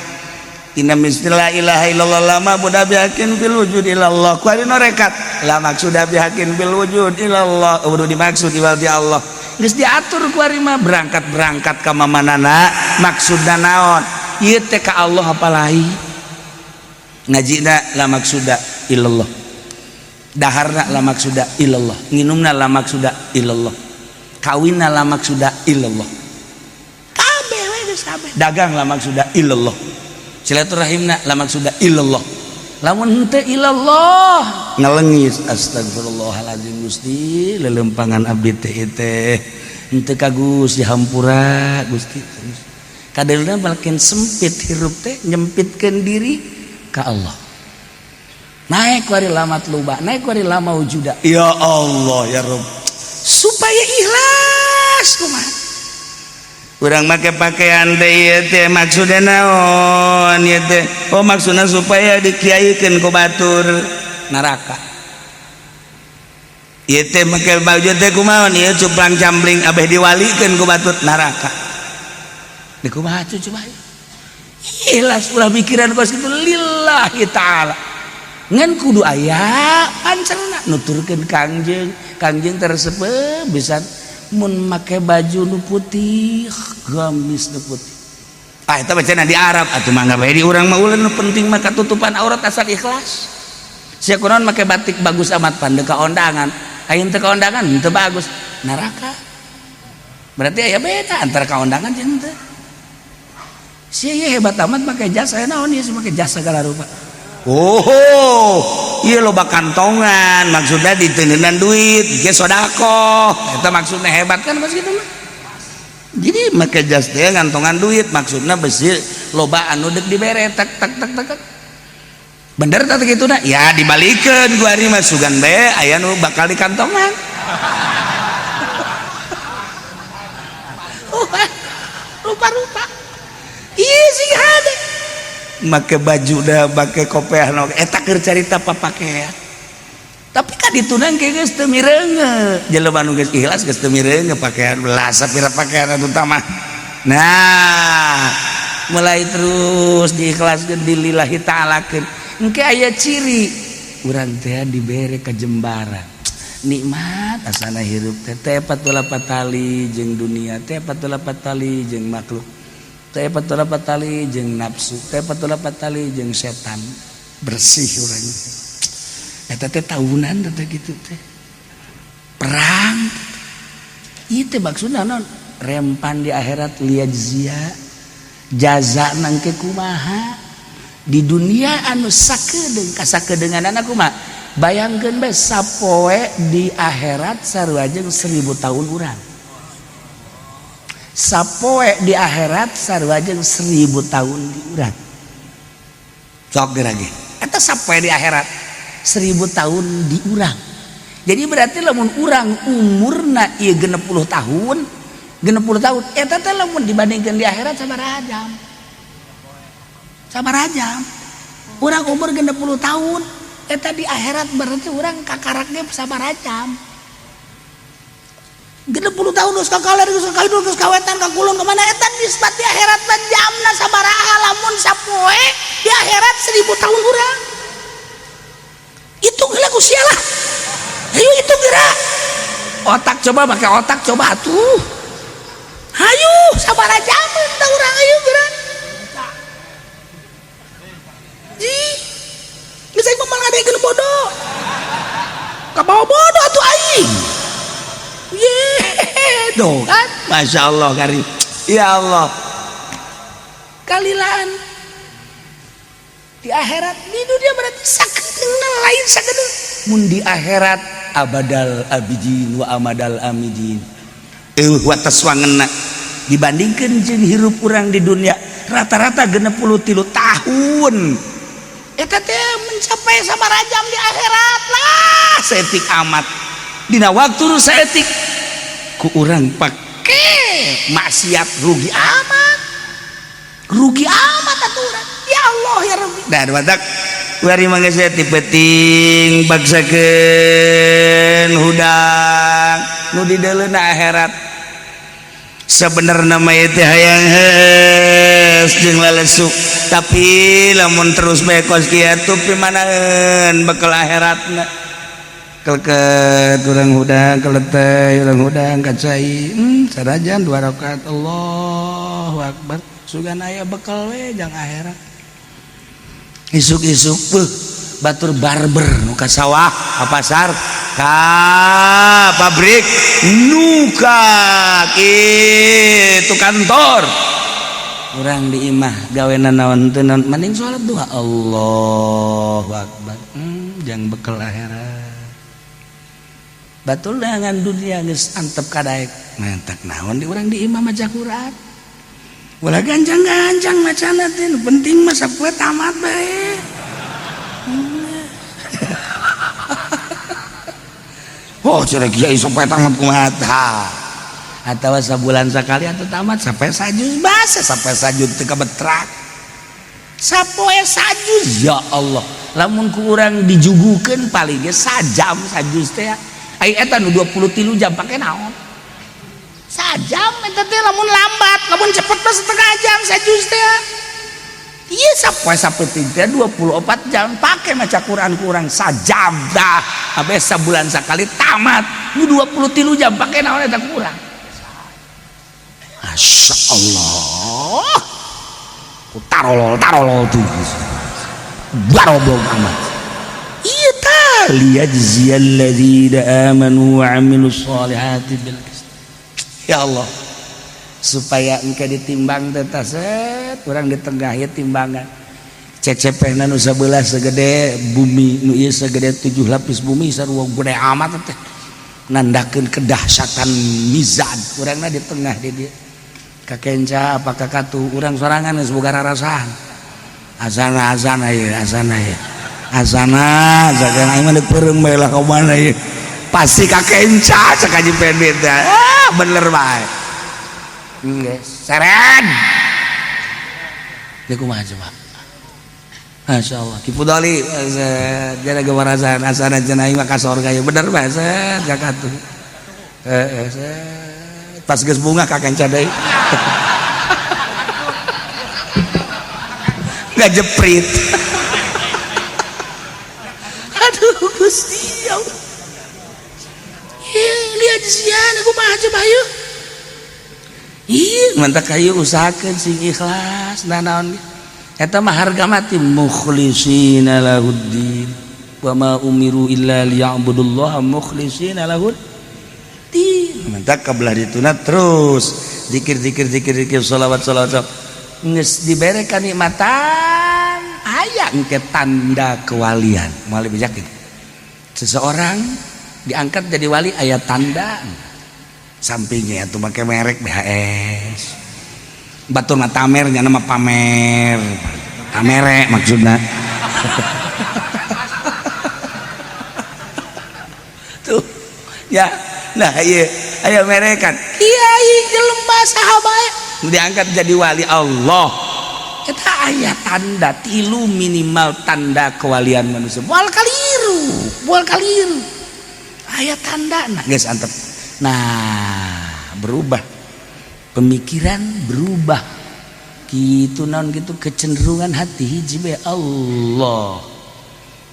Speaker 1: inna la ilaha illallah lama buda bihakin bil wujud ilallah kuari norekat la maksuda bihakin bil wujud ilallah udah dimaksud iwal di Allah geus diatur kuari mah berangkat ka mamanana maksudna naon ieu teh ka Allah apalahi ngajina la maksuda ilallah daharna la maksuda ilallah nginumna la maksuda ilallah kawinna la maksuda ilallah kabeh we geus kabeh dagang la maksuda ilallah silaturahimna la maksuda illallah lamun henteu illallah ngalengis astagfirullahaladzim Gusti lelempangan abdi teh henteu ka Gusti hampura Gusti kadelna makin sempit hirup teh nyempitkeun diri ka Allah naik wari lamat luba naik wari lama wujuda ya Allah ya Rabb supaya ikhlas kumaha urang make pakaian teh maksudna naon ieu teh oh maksudna supaya dikiaikeun ku batur neraka ieu teh make baju teh kumaha ieu cuplang cambling abeh diwalikeun ku batur neraka di kumaha coba ikhlas ulah pikiran kos kitu lillahi taala ngan kudu aya pancerna nuturkeun kangjeng tersebut bisa mun make baju nu putih gamis nu putih eta bacana di Arab atuh mangga bae di urang mah ulah nu penting mah katutupan aurat asal ikhlas sia kunaon make batik bagus amat pan deu ka ondangan ayeuna teu ka ondangan teu bagus neraka berarti aya beda antara ka ondangan jeung teu sia ye hebat amat make jas aya naon ieu make jas segala rupa oh iya loba kantongan maksudnya diteuneunnan duit ge sodako eta maksudnya hebat kan pas kitu mah jadi make jas teh ngantongan duit maksudnya besi loba anu deuk dibere tak bener tah kituna ya dibalikeun ku ari mah sugan bae aya nu bakal di kantongan rupa-rupa iya sih ada make baju dah make kopiah eta keur carita papakea tapi kan ditunang ke geus teu mireunge jelema nu geus ikhlas geus teu mireunge pakaian belas sapira pakaian anu utama nah mulai terus diikhlaskeun lillahi ta'alakeun engke aya ciri urang teh dibere kajembaran nikmat asana hirup teh patula patali jeung dunia teh patula patali jeung makhluk teh patula patali jeung nafsu teh patula patali jeung setan bersih urang eta teh tahunan teh kitu teh perang ieu teh maksudna naon rempan di akhirat liyajzia jaza nang ke kumaha di dunia anu sakedeung kasakedeuganana kumaha bayangkeun bae sapoe di akhirat sarua jeung 1000 tahun urang sapoe di akhirat sarua jeung 1000 tahun di urang sok gerage eta sapoe di akhirat 1000 tahun di urang jadi berarti lamun urang umurna ieu 60 tahun eta teh lamun dibandingkeun di akhirat sabaraha jam urang umur 60 tahun eta di akhirat berarti urang kakarak ge sabaraha jam 60 tahun geus kakaler geus kaidul geus kawetan ka kulon ka mana eta nisbat di akhirat mah jamna sabaraha lamun sapoe di akhirat 1000 tahun urang itu geula ku sia lah ayo itu geura otak coba make otak coba atuh hayu sabaraha jam tah urang ayo geura ji geus aing mah ngadegeun bodoh ka bawa bodoh atuh aing doh kan Masya Allah karim ya Allah kalilaan di akhirat di dunia berarti sakedeung lain sakedeung mun di akhirat abadal abidin wa amadal amidin wa taswangeuna dibandingkeun jeung hirup urang di dunia rata-rata 63 tahun eta teh mencapai sabaraha jam di akhirat lah saeutik amat dina waktu nu saeutik ku urang pake maksiat rugi amat atuh urang ya Allah ya Rabbi dah batak bari mangga saya tipeting bagsakeun hudang nu di deuleuna akhirat sabenerna mah teh hayang heus jeung lalesu tapi lamun terus bae kos kieu pimanaeun bekal akhiratna keleket urang hudang keleteh urang hudang kacai sarajan 2 rakaat Allahu Akbar sugan aya bekal we jang akhirat isuk-isuk batur barber nu ka sawah ka pasar ka pabrik nu ka kitu kantor urang di imah gawena naon teu naon mending salat duha Allahu Akbar jang bekal akhirat batul dengan dunia geus antep kadaek mentak naon di urang di imam maca Quran ulah ganjang-ganjang macana teh nu penting mah sapoe tamat bae oh cenah kiai sapoe tamat kumaha tah atawa sabulan sakali atuh tamat sampai sajuz basa sampai sajuz teu kabetrak sapoe sajuz ya Allah lamun ku urang dijugukeun paling ge sajam sajuz teh ai eta nu 23 jam pake naon sajam eta teh lamun lambat lamun cepet mah setengah jam sajuz teh ieu sapoe sapeting teh 24 jam pake maca Quran kurang sajam dah abe sabulan sakali tamat nu 23 jam pake naon eta kurang Masya Allah tarolol tuh baroblong amat iya tali yajziyal ladzina amanu wa amilus solihati bil qist ya Allah supaya engke ditimbang teh set urang di tengah ieu timbangan cecepehna nu sabelah segede bumi nu ieu segede 7 lapis bumi sarua gede amat teh nandakeun kedahsyatan mizan urangna di tengah di dieu kakenca apa kakatu urang sorangan geus boga rarasan azana jagan aing mah peureung bae lah ka mana ieu pasti kakenca cek Haji Pendit bener bae geus seren dia kumaha coba Masya Allah Ki Fudoli jaga gemarasan asana cenah aing mah ka sorga ieu bener bae set kakatu pas geus bunga kakenca deui nggak jeprit aduh Gusti Allah lihat sian aku mah aja bayu iya mantap kayu usahakeun sing ikhlas naon eta mah harga mati mukhlishina lahuddin wa ma umiru illa liya'budullaha mukhlishina lahuddin mantap kabelah dituna terus zikir salawat geus dibere kanikmatan aya engke tanda kewalian moal bijak seseorang diangkat jadi wali aya tanda sampingnya atuh make merek BHS batur mah tamer nya nama pamer tamere maksudna tuh ya nah ieu aya merekan kiai jelema saha bae diangkat jadi wali Allah eta aya tanda tilu minimal tanda kewalian manusia moal kaliru aya tanda nah geus antep nah berubah pemikiran berubah kitu naon kitu kecenderungan hati hiji bae Allah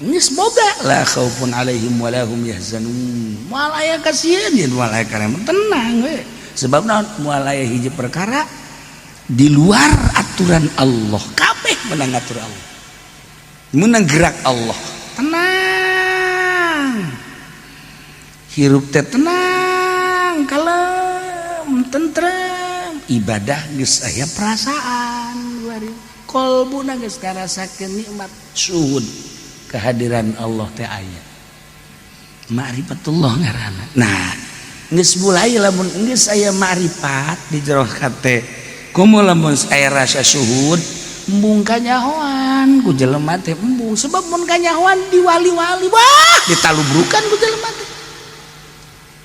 Speaker 1: geus boga la khaufun alaihim wa lahum yahzanun moal aya kasieun moal aya kana tenang we sebab naon moal aya hiji perkara di luar aturan Allah kabeh menang atur Allah menang gerak Allah tenang hirup teh tenang kalem tentrem ibadah geus aya perasaan kolbuna geus ngarasakeun nikmat syuhud kehadiran Allah teh aya ma'rifatullah ngaranna nah geus mulai lamun geus aya ma'rifat di jero hate kumaha lamun aya rasa syuhud embung kanyahoan ku jelema teh embung sebab mun kanyahoan di wali-wali wah ditalubrukan ku jelema teh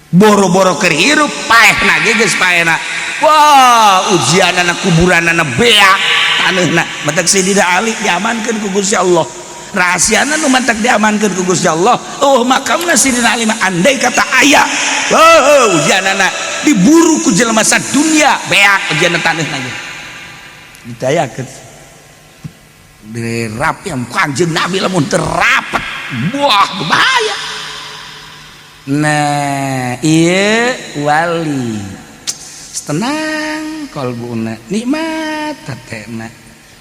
Speaker 1: boro-boro keur hirup paehna ge geus paehna wah ujianana kuburanana beak taneuna matak Sidina Ali diamankeun ku Gusti Allah rahasiana nu mantak diamankeun ku Gusti Allah makamna Sidina Ali andai kata aya ujianana diburu ku jelema sadunya beak ujianna taneuna ge ditayakeun dirapi am Kanjeng Nabi lamun terapet wah bahaya nah ieu wali tenang kalbuna nikmat tatena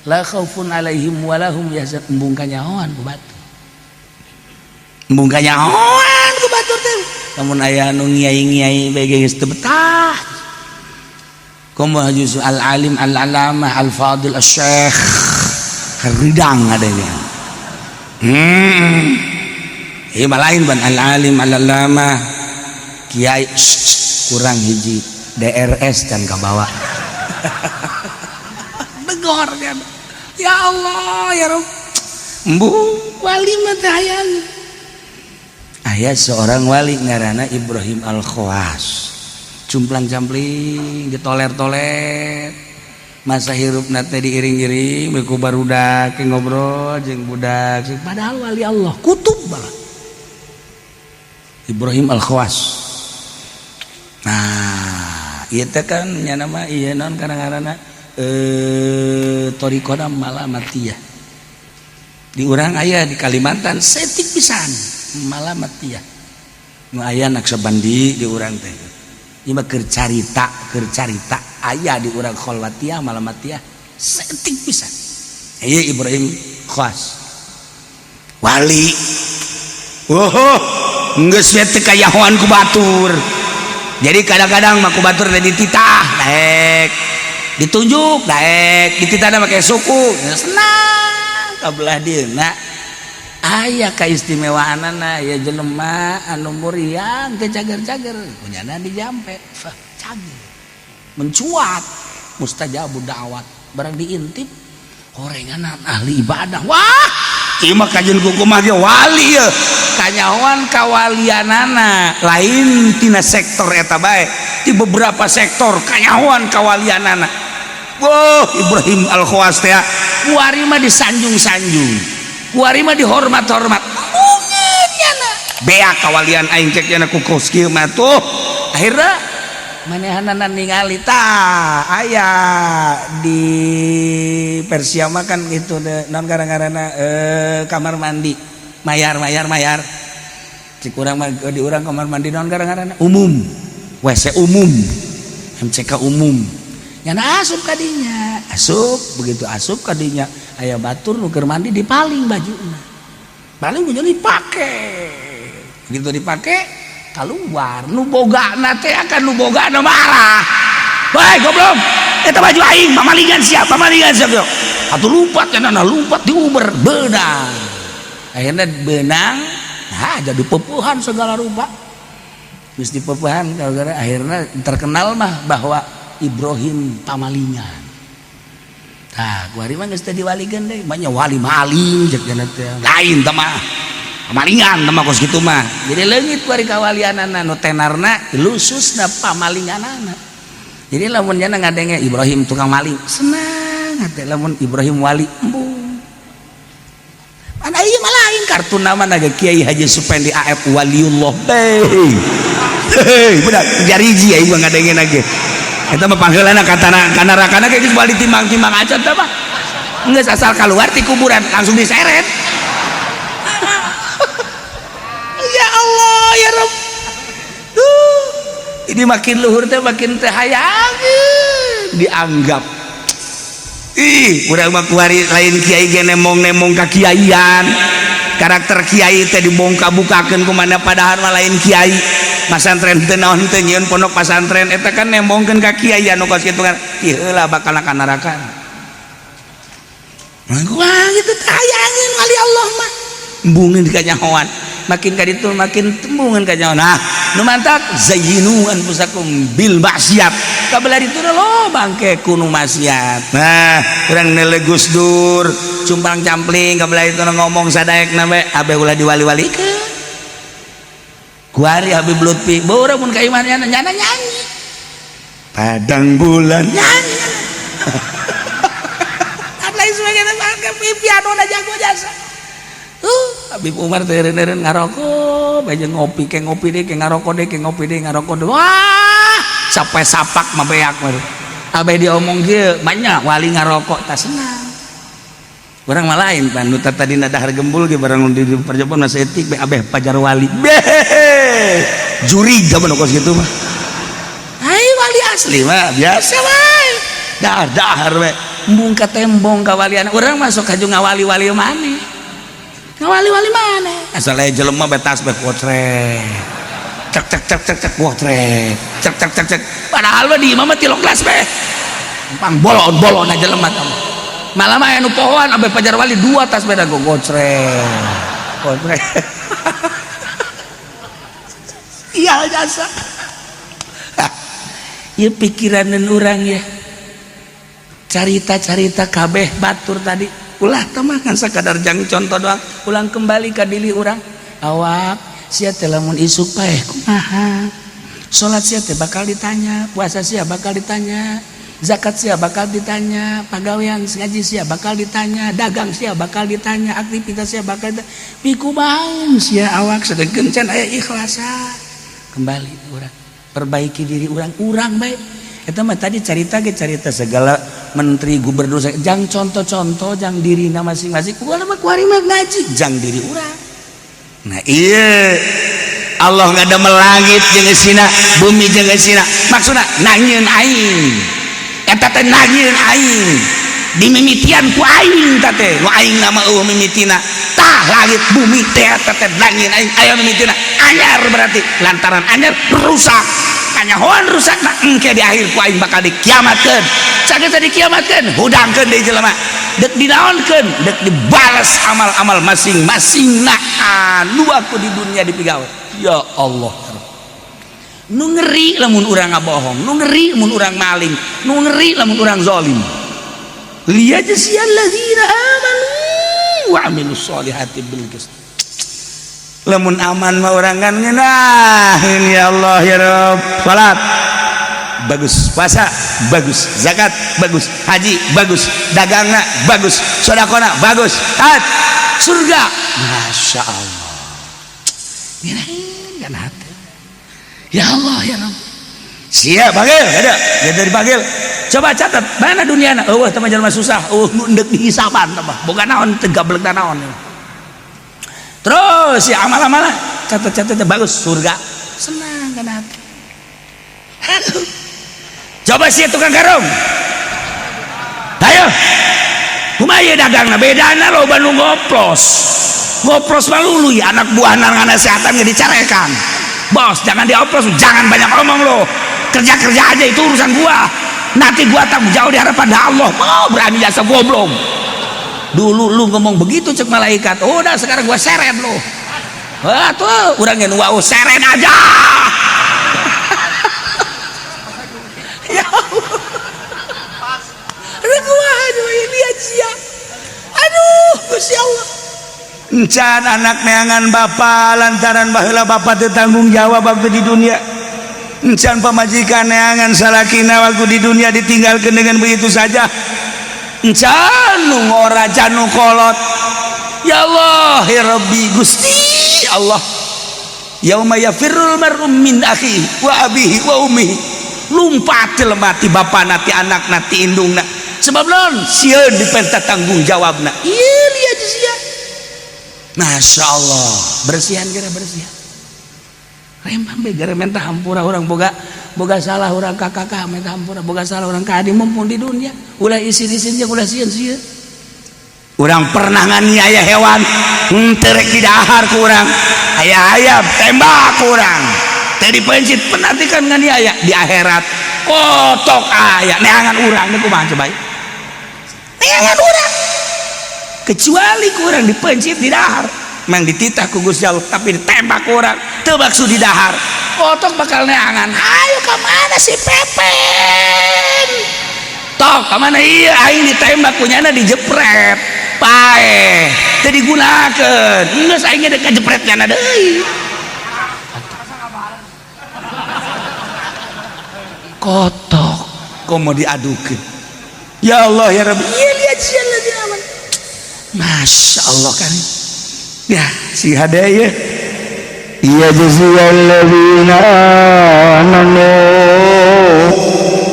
Speaker 1: la khaufun alaihim wa lahum yahzan embung kanyahoan ku batu embung kanyahoan ku batu teh lamun aya nu ngiai-ngiai bae geus teu betah kumaha juz al alim al alamah al fadil al syekh ridang adanya ieu mah lain ban al alim al alamah kiai kurang hiji DRS dan kabawa negor kan ya Allah ya Rabb embu wali mah teh aya seorang wali ngaranna Ibrahim Al Khawas cumplang-campling ditoler-toler masa hirup nate diiring-iring beku barudak ngobrol jeung budak padahal wali Allah kutub balah Ibrahim Al-Khawas. Nah ieu teh kan nya nama ieu naon kadang-kadang Thariqah Malamatiyah di urang aya di Kalimantan setik pisan Malamatiyah nu aya Naksabandi di urang teh ieu mah keur carita aya di urang Kholwatiyah Malamatiyah setik pisan ieu Ibrahim Khawas wali geus teh kayahoan ku batur jadi kadang-kadang mah ku batur teh dititah daek ditunjuk daek dititahna make suku senang kabelah dieuna aya kaistimewaanana ya jelema anu muriang teh cager-cager punyana dijampe cager mencuat mustajabud da'wat barang diintip horenganan ahli ibadah wah ieu mah kajeun kumaha ge wali ye kanyahoan kawalianana lain tina sektor eta bae di beberapa sektor kanyahoan kawalianana wah Ibrahim Al-Khawas teh kuari mah disanjung-sanjung kuari mah dihormat-hormat mungkin yana bea kawalian aing cek yana ku koski mah tuh akhirna manehanana ningali tah aya di Persia mah kan gitu naon ngaranna kamar mandi mayar cik urang mah di urang kamar mandi naon ngaranna umum WC umum MCK umum nyana asup kadinya begitu asup kadinya aya batur nu keur mandi dipaling bajuna paling baju dipake begitu dipake keluar nu bogana teh akan nu bogana marah bae goblok eta baju aing pamalingan siap yo atuh lumpat cenah lumpat diuber beunang akhirna beunang nah jadi pepuhan segala rupa geus dipepuhan gara-gara akhirna terkenal mah bahwa Ibrahim pamalingan tah kuari mah geus teh diwaligeun deui mah nya wali maling jeung teh lain teh mah pamalingan teh mah kos kitu mah jadi leungit kuari kawalianana nu tenarna lususna pamalinganana jadi lamun nya ngadenge Ibrahim tukang maling senang hate lamun Ibrahim wali embung mana ieu mah lain kartuna mah naga Kiai Haji Supendi AF Waliullah bedak jariji aing mah ngadenge nage eta mah pangheulana kana rakana ge geus bali timbang-timbang acan teh mah geus asal kaluar ti kuburan langsung diseret ya Allah ya Rabb ini makin luhur teh makin teh hayang dianggap urang mah kuari lain kiai ge nemong-nemong ka kiaian karakter kiai teh dibongka-bukakeun kumaha padahal mah lain kiai pasantren teh naon teh nyieun pondok pasantren eta kan nemongkeun ka kiai anu kos kitu kan ieu heula bakal ka neraka wah gitu teh hayangin wali Allah mah embungin di kanyahoan makin ka ditu makin tembungan kanyahoan nah nu mantap zayyinu anfusakum bil maksiat kabelah ditu lo bangke kuno maksiat nah urang neuleuh Gus Dur cumpang campling kabelah itu ngomong sadaekna we abe ulah diwali-walikeun kuari Habib Lutfi bae urang mun ka imannya nyana nyanyi padang bulan nyanyi lain sebagainya bangke piano na jago jasa Habib Umar teh eureun ngarokok bae ngopi ke ngopi deui ke ngarokok deui ke ngopi deui ngarokok deui wah sampai sapak mah beak mah abe diomong kieu banyak wali ngarokok tah senang urang mah lain pan nu tadina dahar gembul ge barang di perjoban mah setik be abeh pajar wali juri zaman kos kitu mah ai wali asli mah biasa wae dahar we embung ka tembong kawalian urang masuk ka jeung ngawali-wali maneh ngawali-wali mana asal aya jelema betas be kotre cek kotre cek padahal mah di imah mah 3 kelas be pang bolon jelema tah malah mah anu pohon abe pajar wali 2 tas beda go kotre iya jasa ieu pikiran urang ya carita-carita kabeh batur tadi ulah temah kan sakadar jang contoh doang ulang kembali ka diri urang awak sia teh lamun isuk paeh kumaha Salat sia teh bakal ditanya, puasa sia bakal ditanya, zakat sia bakal ditanya, pagawean ngaji sia bakal ditanya, dagang sia bakal ditanya, aktivitas sia bakal ditanya. Pikubahan sia awak sedengkeun can aya ikhlasa. Kembali urang, perbaiki diri urang bae. Eta mah tadi carita segala menteri gubernur jang contoh-contoh jang dirina masing-masing. Kumaha mah kuari mah ngaji jang diri urang. Nah iya Allah ngadamel langit jeung geusina, bumi jeung geusina. Maksudna nangieun aing. Eta teh nangieun aing. Dimimitian ku aing teh teh. Nu aing nama eueuh mimitina. Tah langit bumi teh eta teh nangieun aing aya mimitina. Anyar berarti lantaran anyar rusak. Kanyahoan rusakna engke di akhir ku aing bakal dikiamatkeun. Sageus dikiamatkeun, hudangkeun deui jelema. Dek dinaonkeun, dek dibalas amal-amal masing-masing na anu aku di dunia dipigawe. Ya Allah, nu ngeri lamun urang ngabohong, nu ngeri lamun urang maling, nu ngeri lamun urang zalim. Liyajziyal ladzina amanu wa amilus solihati bil qist. Lamun aman mah urang kan ngeunaheun ya Allah ya Rabb. Salat bagus, puasa bagus, zakat bagus, haji bagus, dagangna bagus, sedekahna bagus, surga masya Allah. Kan hati. Ya Allah ya Rabb. Siap bagel ada ya dari bagel. Coba catat mana duniana eueuh teh mah jelema susah, nu endek dihisapan teh mah boga naon teh gablek naon. Terus ya amal-amal catat-catat bagus surga. Senang kan hati. Aduh. Coba sih tukang garong. Ayo. Kumaha dagangna bedana loba nu ngoplos. Ngoplos malulu ya anak buahna ngana kesehatan ge dicarekan. Bos, jangan dioplos, jangan banyak omong lo. Kerja-kerja aja itu urusan gua. Nanti gua tanggung jawab di hadapan Allah. Mau berani jasa goblok. Dulu lu ngomong begitu cek malaikat. Udah sekarang gua seret lo. Wah tuh urangnya wau seret aja. Ya Allah. Aduh gua aduh ini aja. Aduh Gusti Allah. Encan anak neangan bapa lantaran baheula bapa teu tanggung jawab waktu di dunia. Encan pamajikan neangan salakina waktu di dunia ditinggalkan dengan begitu saja. Encan nu ngoraja nu kolot. Ya Allah ya Rabbi Gusti Allah. Yauma yafirrul mar'u min akhi wa abihi wa ummihi. Lumpat mati bapana ti anakna ti indungna. Sebab naon? Sieun dipenta tanggung jawabna. Ieu lieu sia. Masya Allah, bersihan kira bersihan. Rempang begara minta hampura orang boga salah orang kakak minta hampura boga salah orang kadi mumpung di dunia. Ulah isin-isinnya ulah sieun-sieun. Urang pernah nganiaya hewan, terek di dahar ku urang. Ayam tembak ku urang. Tadi pencit penantikan nganiaya di akhirat. Kotok aya neangan urang niku kumaha coba. Neangan urang. Kecuali kurang dipencit di dahar memang dititah ku Gusti Allah tapi ditembak kurang teu baksu di dahar otok bakal neangan ayo ke mana si Pepen tok ke mana iya aing ditembak kunyana dijepret pae teu digunakeun geus aing geus kajepret nyana deui kotok komo diadukeun ya Allah ya Rabbi iya lihat siapa di aman. Masya Allah kan ya si hadaya iya jaziyalladzina amanu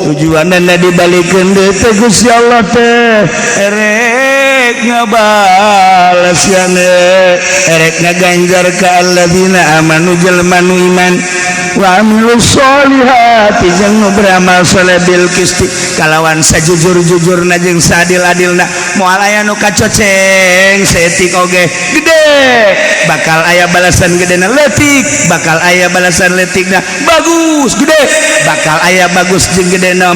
Speaker 1: tujuanna dibalikeun deui teh Gusti Allah teh erek ngabalas erek ngaganjar ka alladzina amanu jelema nu iman wa amilus solihati jeung nu beramal saleh bil qisti kalawan sajujur-jujurna jeung sadil-adilna moal aya nu kacoceng seetik oge gede bakal aya balasan gedena leutik bakal aya balasan leutikna bagus gede bakal aya bagus jeung gedena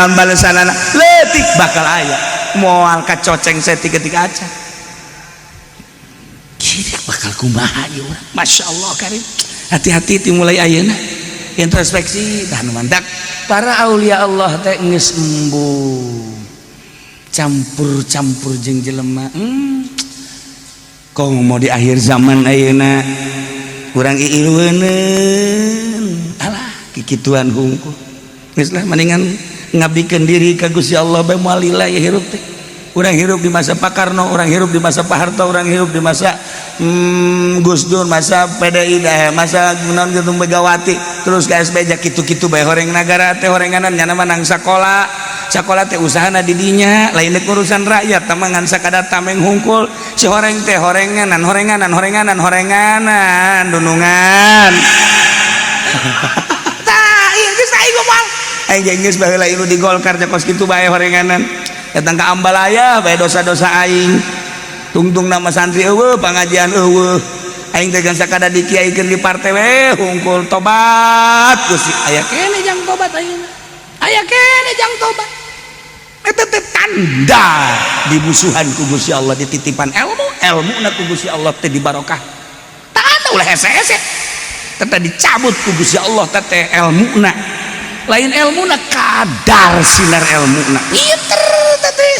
Speaker 1: balasanana leutik bakal aya moal kacoceng seetik ketika aca kira bakal kumaha ieu Masya Allah karim hati-hati dimulai ayeuna introspeksi tah mandak para aulia Allah teh geus embung campur-campur jeung jelema kong mau di akhir zaman ayeuna urang iieueuneun alah kikituan hungkul geus lah mendingan ngabdikeun diri ka Gusti Allah bae moal lillah ya hirup teh. Urang hirup di masa Pak Karno, urang hirup di masa Pak Harto, urang hirup di masa Gus Dur, masa PDI dah, masa non gitu Megawati, terus ke SBJ kitu-kitu bae horeng nagara teh horenganan nya nama nang sakola teh usahana di dinya, lain deuk urusan rakyat tamangan sakada tameng hungkul si horeng teh horenganan dunungan. Tah ieu geus aing ngomong. Aing geus baheula ilu di Golkar nya kos kitu bae horenganan. Datang ke Ambalaya bae dosa-dosa aing tungtung nama santri eueuh pangajian eueuh aing teh geus sakada dikiaikeun di partai we hungkul tobat Gusti aya kene jang tobat ayeuna aya kene jang tobat eta teh tanda dimusuhan ku Gusti Allah dititipan ilmuna ku Gusti Allah teh dibarokah tanda ulah hese-hese teh dicabut ku Gusti Allah teh ilmuna lain ilmuna kadar sinar ilmuna pinter teh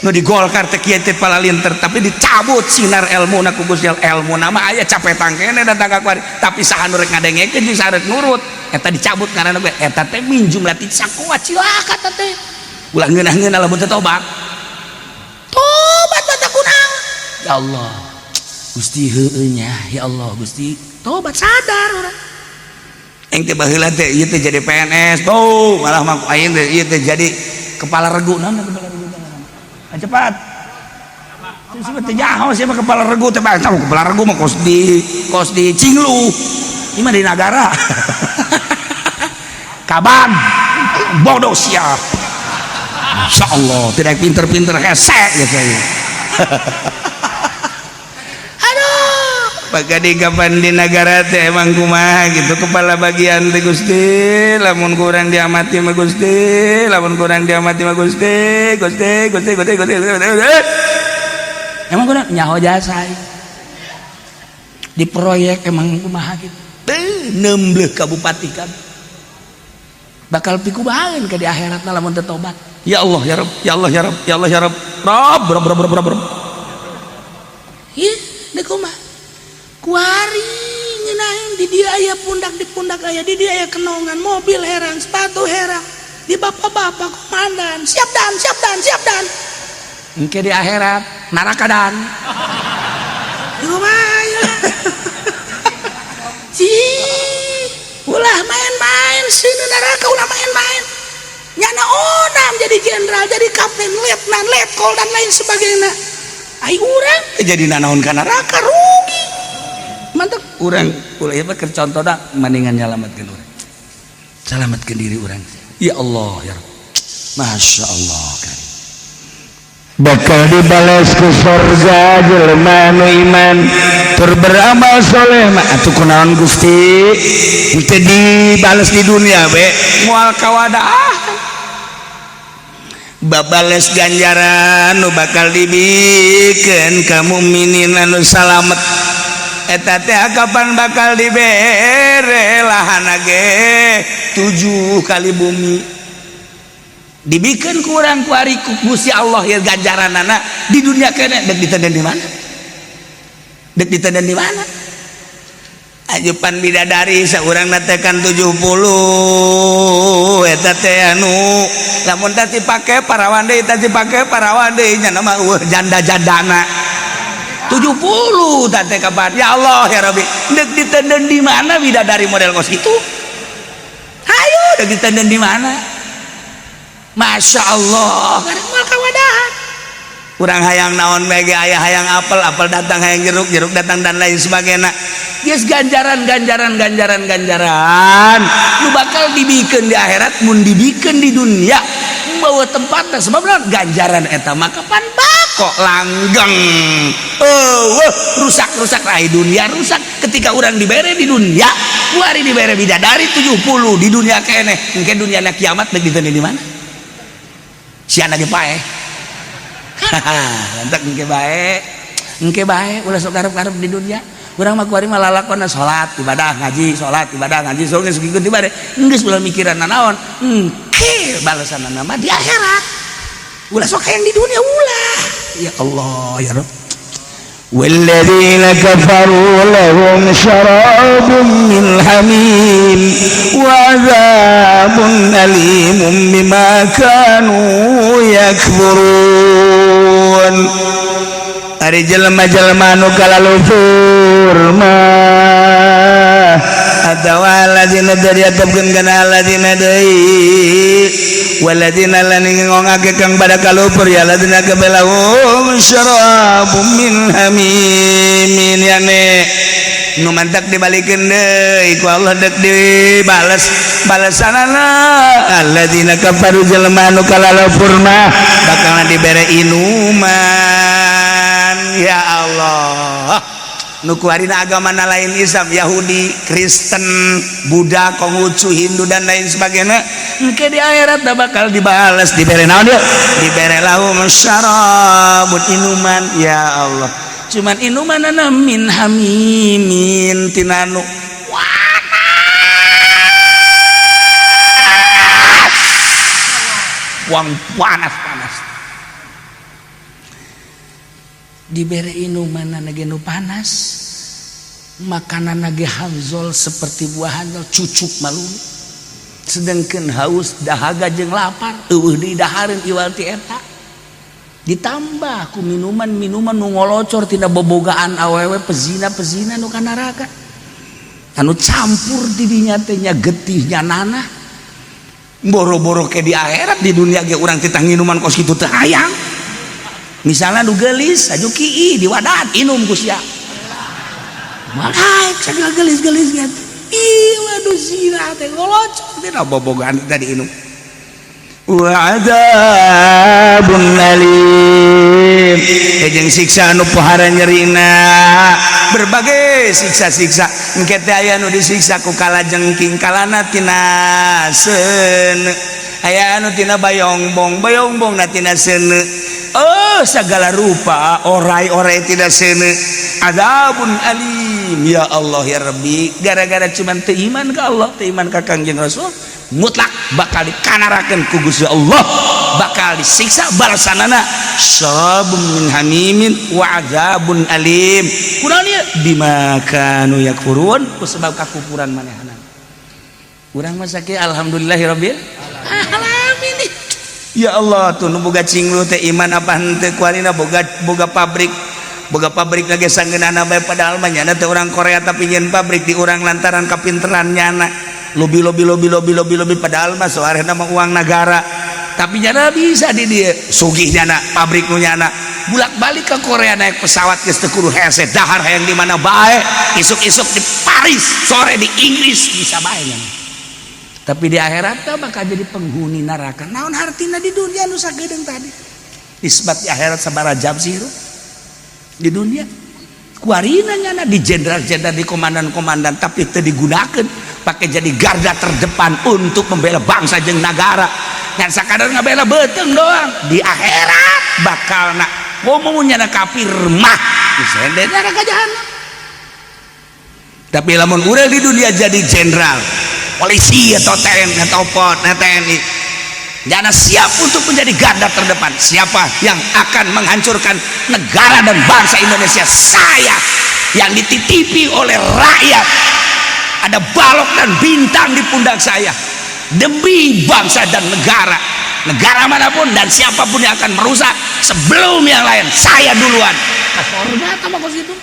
Speaker 1: nu di Golkar teh kieu teh palalinter tapi dicabut sinar ilmuna ku Gusti ilmuna mah aya capetang kene datang ka kuari tapi saha nu rek ngadengekeun jeung saha rek nurut eta dicabut karena gue eta teh minjum lati sakuat cilaka teh ulah ngeunah-ngeunah lamun teh tobat teh kunaon ya Allah Gusti heueuh nya ya Allah Gusti tobat sadar urang yang teh baheula teh ieu teh jadi PNS tuh malah mah aing teh ieu teh jadi kepala regu naon kepala regu cepat siapa teh jaho siapa kepala regu teh bang tahu kepala regu mah kos di Cinglu ini mah di Nagara kaban bodoh sia Masya Allah tidak pinter-pinter hese ya kayaknya Pagadi kapan di negara teh emang kumaha gitu kepala bagian teh Gusti lamun kurang diamati mah Gusti lamun kurang diamati mah Gusti emang kurang nyaho jasa di proyek emang kumaha gitu nembleh ka bupati kan bakal pikubahan ke di akhiratna lamun teu tobat ya Allah ya Rabb ya Allah ya Rabb ya Allah ya Rabb Rabb ieu deuk kumaha kuari ngeunaheun di dia aya pundak di pundak aya di dia aya kenongan mobil herang sepatu herang di bapak-bapak komandan siap dan engke di akhirat neraka dan lumayan ulah main-main sini neraka ulah main-main nyana onam jadi jenderal jadi kapten letnan letkol dan lain sebagainya ai urang jadi nanaon ka neraka rugi mantap urang ulah ieu mah keur contona mendingan nyalametkeun urang salametkeun diri urang ya Allah ya Rabb Masya Allah kan bakal dibalas ku surga jelema nu iman tur beramal soleh mah atuh kunaon Gusti teu dibales di dunia we moal kawadaan babales ganjaran nu bakal dibikeun ka mukminin anu salamet eta teh kapan bakal dibere lahana ge 7 kali bumi dibikeun ku urang ku ari ku Gusti Allah ya ganjaranana di dunia kene deuk ditenden di mana deuk ditenden di mana ajupan bidadari saurang natekan 70 eta teh anu lamun teh dipake parawan deui teh dipake parawan deui nya nama janda-jandana 70 tante kabar ya Allah ya Rabbi deuk ditenden di mana bidadari model kos itu ayo deuk ditenden di mana Masya Allah karek moal kawadahan urang hayang naon bege aya hayang apel datang hayang jeruk datang dan lain sebagainya geus ganjaran nu bakal dibikeun di akhirat mun dibikeun di dunia bawa tempatna sebabna ganjaran eta mah kapan kok langgeng rusak raih dunia rusak ketika orang dibere di dunia kuari dibere bidadari 70 di dunia kene mungkin dunia na kiamat begitu di mana siana ge pae lantak engke bae ulah sok garep-garep di dunia urang mah kuari mah lalakonna salat ibadah ngaji sok geus gikeun dibare geus ulah mikiran naon engke balasanna mah di akhirat ulah sok hayang di dunia ulah ya Allah ya Rabb walladzina kafaru lahum syarabun min hamim wa adzabun alimun bima kanu yakfurun. Ari jelema-jelema nu kalalufur mah atawa alladzina dariatkeun kana alladzina deui walladzina lan ngongake kang pada kalupur ya alladzina kabelahum syarabum min hamimin yane nu mantak dibalikeun deui ku Allah dek dibales balasanana alladzina kafaru jelema nu kalalupur mah bakal dibere inuman ya Allah. Nu kuarina agama lain Islam, Yahudi, Kristen, Buddha, Konghucu, Hindu dan lain sebagainya. Engke di akhirat dah bakal dibalas, dibere naon dia? Dibere lahum syarabun inuman ya Allah. Cuman inumanana min hamimin tinanu panas. Dibere inuman nage nu panas, makanan nage hanzol seperti buah hanzol cucuk malu, sedangkan haus dahaga jeung lapar eueuh di dahareun iwal ti eta ditambah ku minuman nu ngolocor tina bobogaan awewe pezina nu ka neraka anu campur di dinya teh nya getihnya nanah boro-boro ke di akhirat di dunia ge urang titah minuman kos kitu teh hayang. Misalnya nu gelis aju kieu di wadah inum ku sia. Malaik sagala gelis-gelis nya. Ih waduh sirah teh ngolocor tina bobogaan tadi inum. Wa adzabun alim. Jeung siksa anu pohara nyerina. Berbagai siksa-siksa engke teh aya nu disiksa ku kalajengking kalana tina seuneu. Aya anu tina bayongbong na tina seuneu. Oh segala rupa orai-orai tidak seuneu adzabun alim ya Allah ya Rabbi gara-gara cuman teu iman ka Allah teu iman ka Kangjeng Rasul mutlak bakal dikanarakeun ku Gusti Allah bakal disiksa balasanana syarabun min hamimin wa adzabun alim kunaon ieu bima kanu yakfurun ku sebab kakufuran manehna urang mah sakieu alhamdulillahirabbil alamin. Ya Allah tuh nu boga cinglu teh iman apa henteu kuarina boga pabrik lagi sanggeunana bae padahal mah nyana teh urang Korea tapi nyeun pabrik di urang lantaran kapinteran nyana lobi padahal mah soarena mah uang negara tapi nyana bisa di dieu sugih nyana pabrik nu nyana bulak-balik ke Korea naik pesawat geus teu kudu hese dahar hayang di mana bae isuk-isuk di Paris sore di Inggris bisa bae nyana. Tapi di akhirat teh bakal jadi penghuni neraka. Naon hartina di dunia nu sagedeung tadi? Isbat di akhirat sabarajab sih di dunia. Kuarina nyana di jenderal-jenderal di komandan-komandan tapi teu digunakeun pakai jadi garda terdepan untuk membela bangsa jeung negara. Ngan sakadar ngabela beuteung doang. Di akhirat bakalna ngomong nyana kafir mah disende neraka jahanam. Tapi lamun urang di dunia jadi jenderal polisi atau TNI atau TNI jangan siap untuk menjadi garda terdepan. Siapa yang akan menghancurkan negara dan bangsa Indonesia? Saya yang dititipi oleh rakyat, ada balok dan bintang di pundak saya demi bangsa dan negara manapun dan siapapun yang akan merusak sebelum yang lain saya duluan ka sorga tambah kos itu.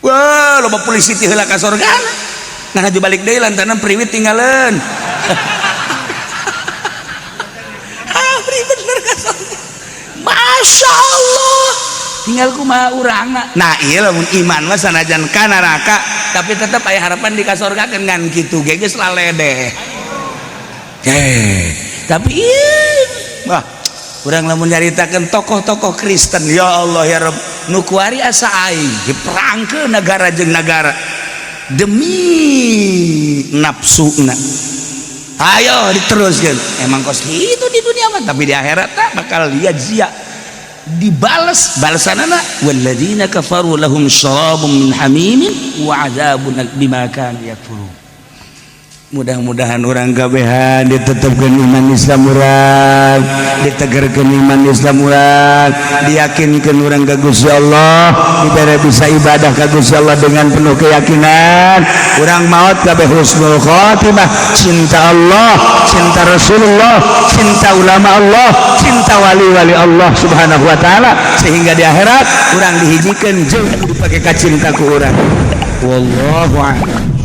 Speaker 1: Wah loba polisi ti heula ka sorgana nah ngaju balik deui lantaran priwit tinggalan. Priwit bener ka sorga. Masya Allah. Tinggal kumaha urangna. Nah ieu lamun iman mah sanajan ka neraka tapi tetep aya harapan di ka sorga ngan kitu ge geus laledeh. Tapi wah urang lamun nyaritakeun tokoh-tokoh Kristen ya Allah ya Rabb nu kuari asa aing diperangkeun negara jeung negara demi nafsuna. Ayo diteruskan emang kos itu di dunia mah tapi di akhirat tak bakal lihat zia dibalas balasanana walladzina kafaru lahum syarabun min hamimin wa adzabun bima kanu yakfurun. mudah-mudahan orang kabehan ditetapkan iman Islam urang, ditegarkan iman Islam urang, diyakinkan orang ka Gusti Allah, dibere bisa ibadah ka Gusti Allah dengan penuh keyakinan. Urang maot kabeh husnul khotimah, cinta Allah, cinta Rasulullah, cinta ulama Allah, cinta wali-wali Allah Subhanahu wa taala, sehingga di akhirat urang dihijikeun jeung dipakai ka cinta ku urang. Wallahu a'lam.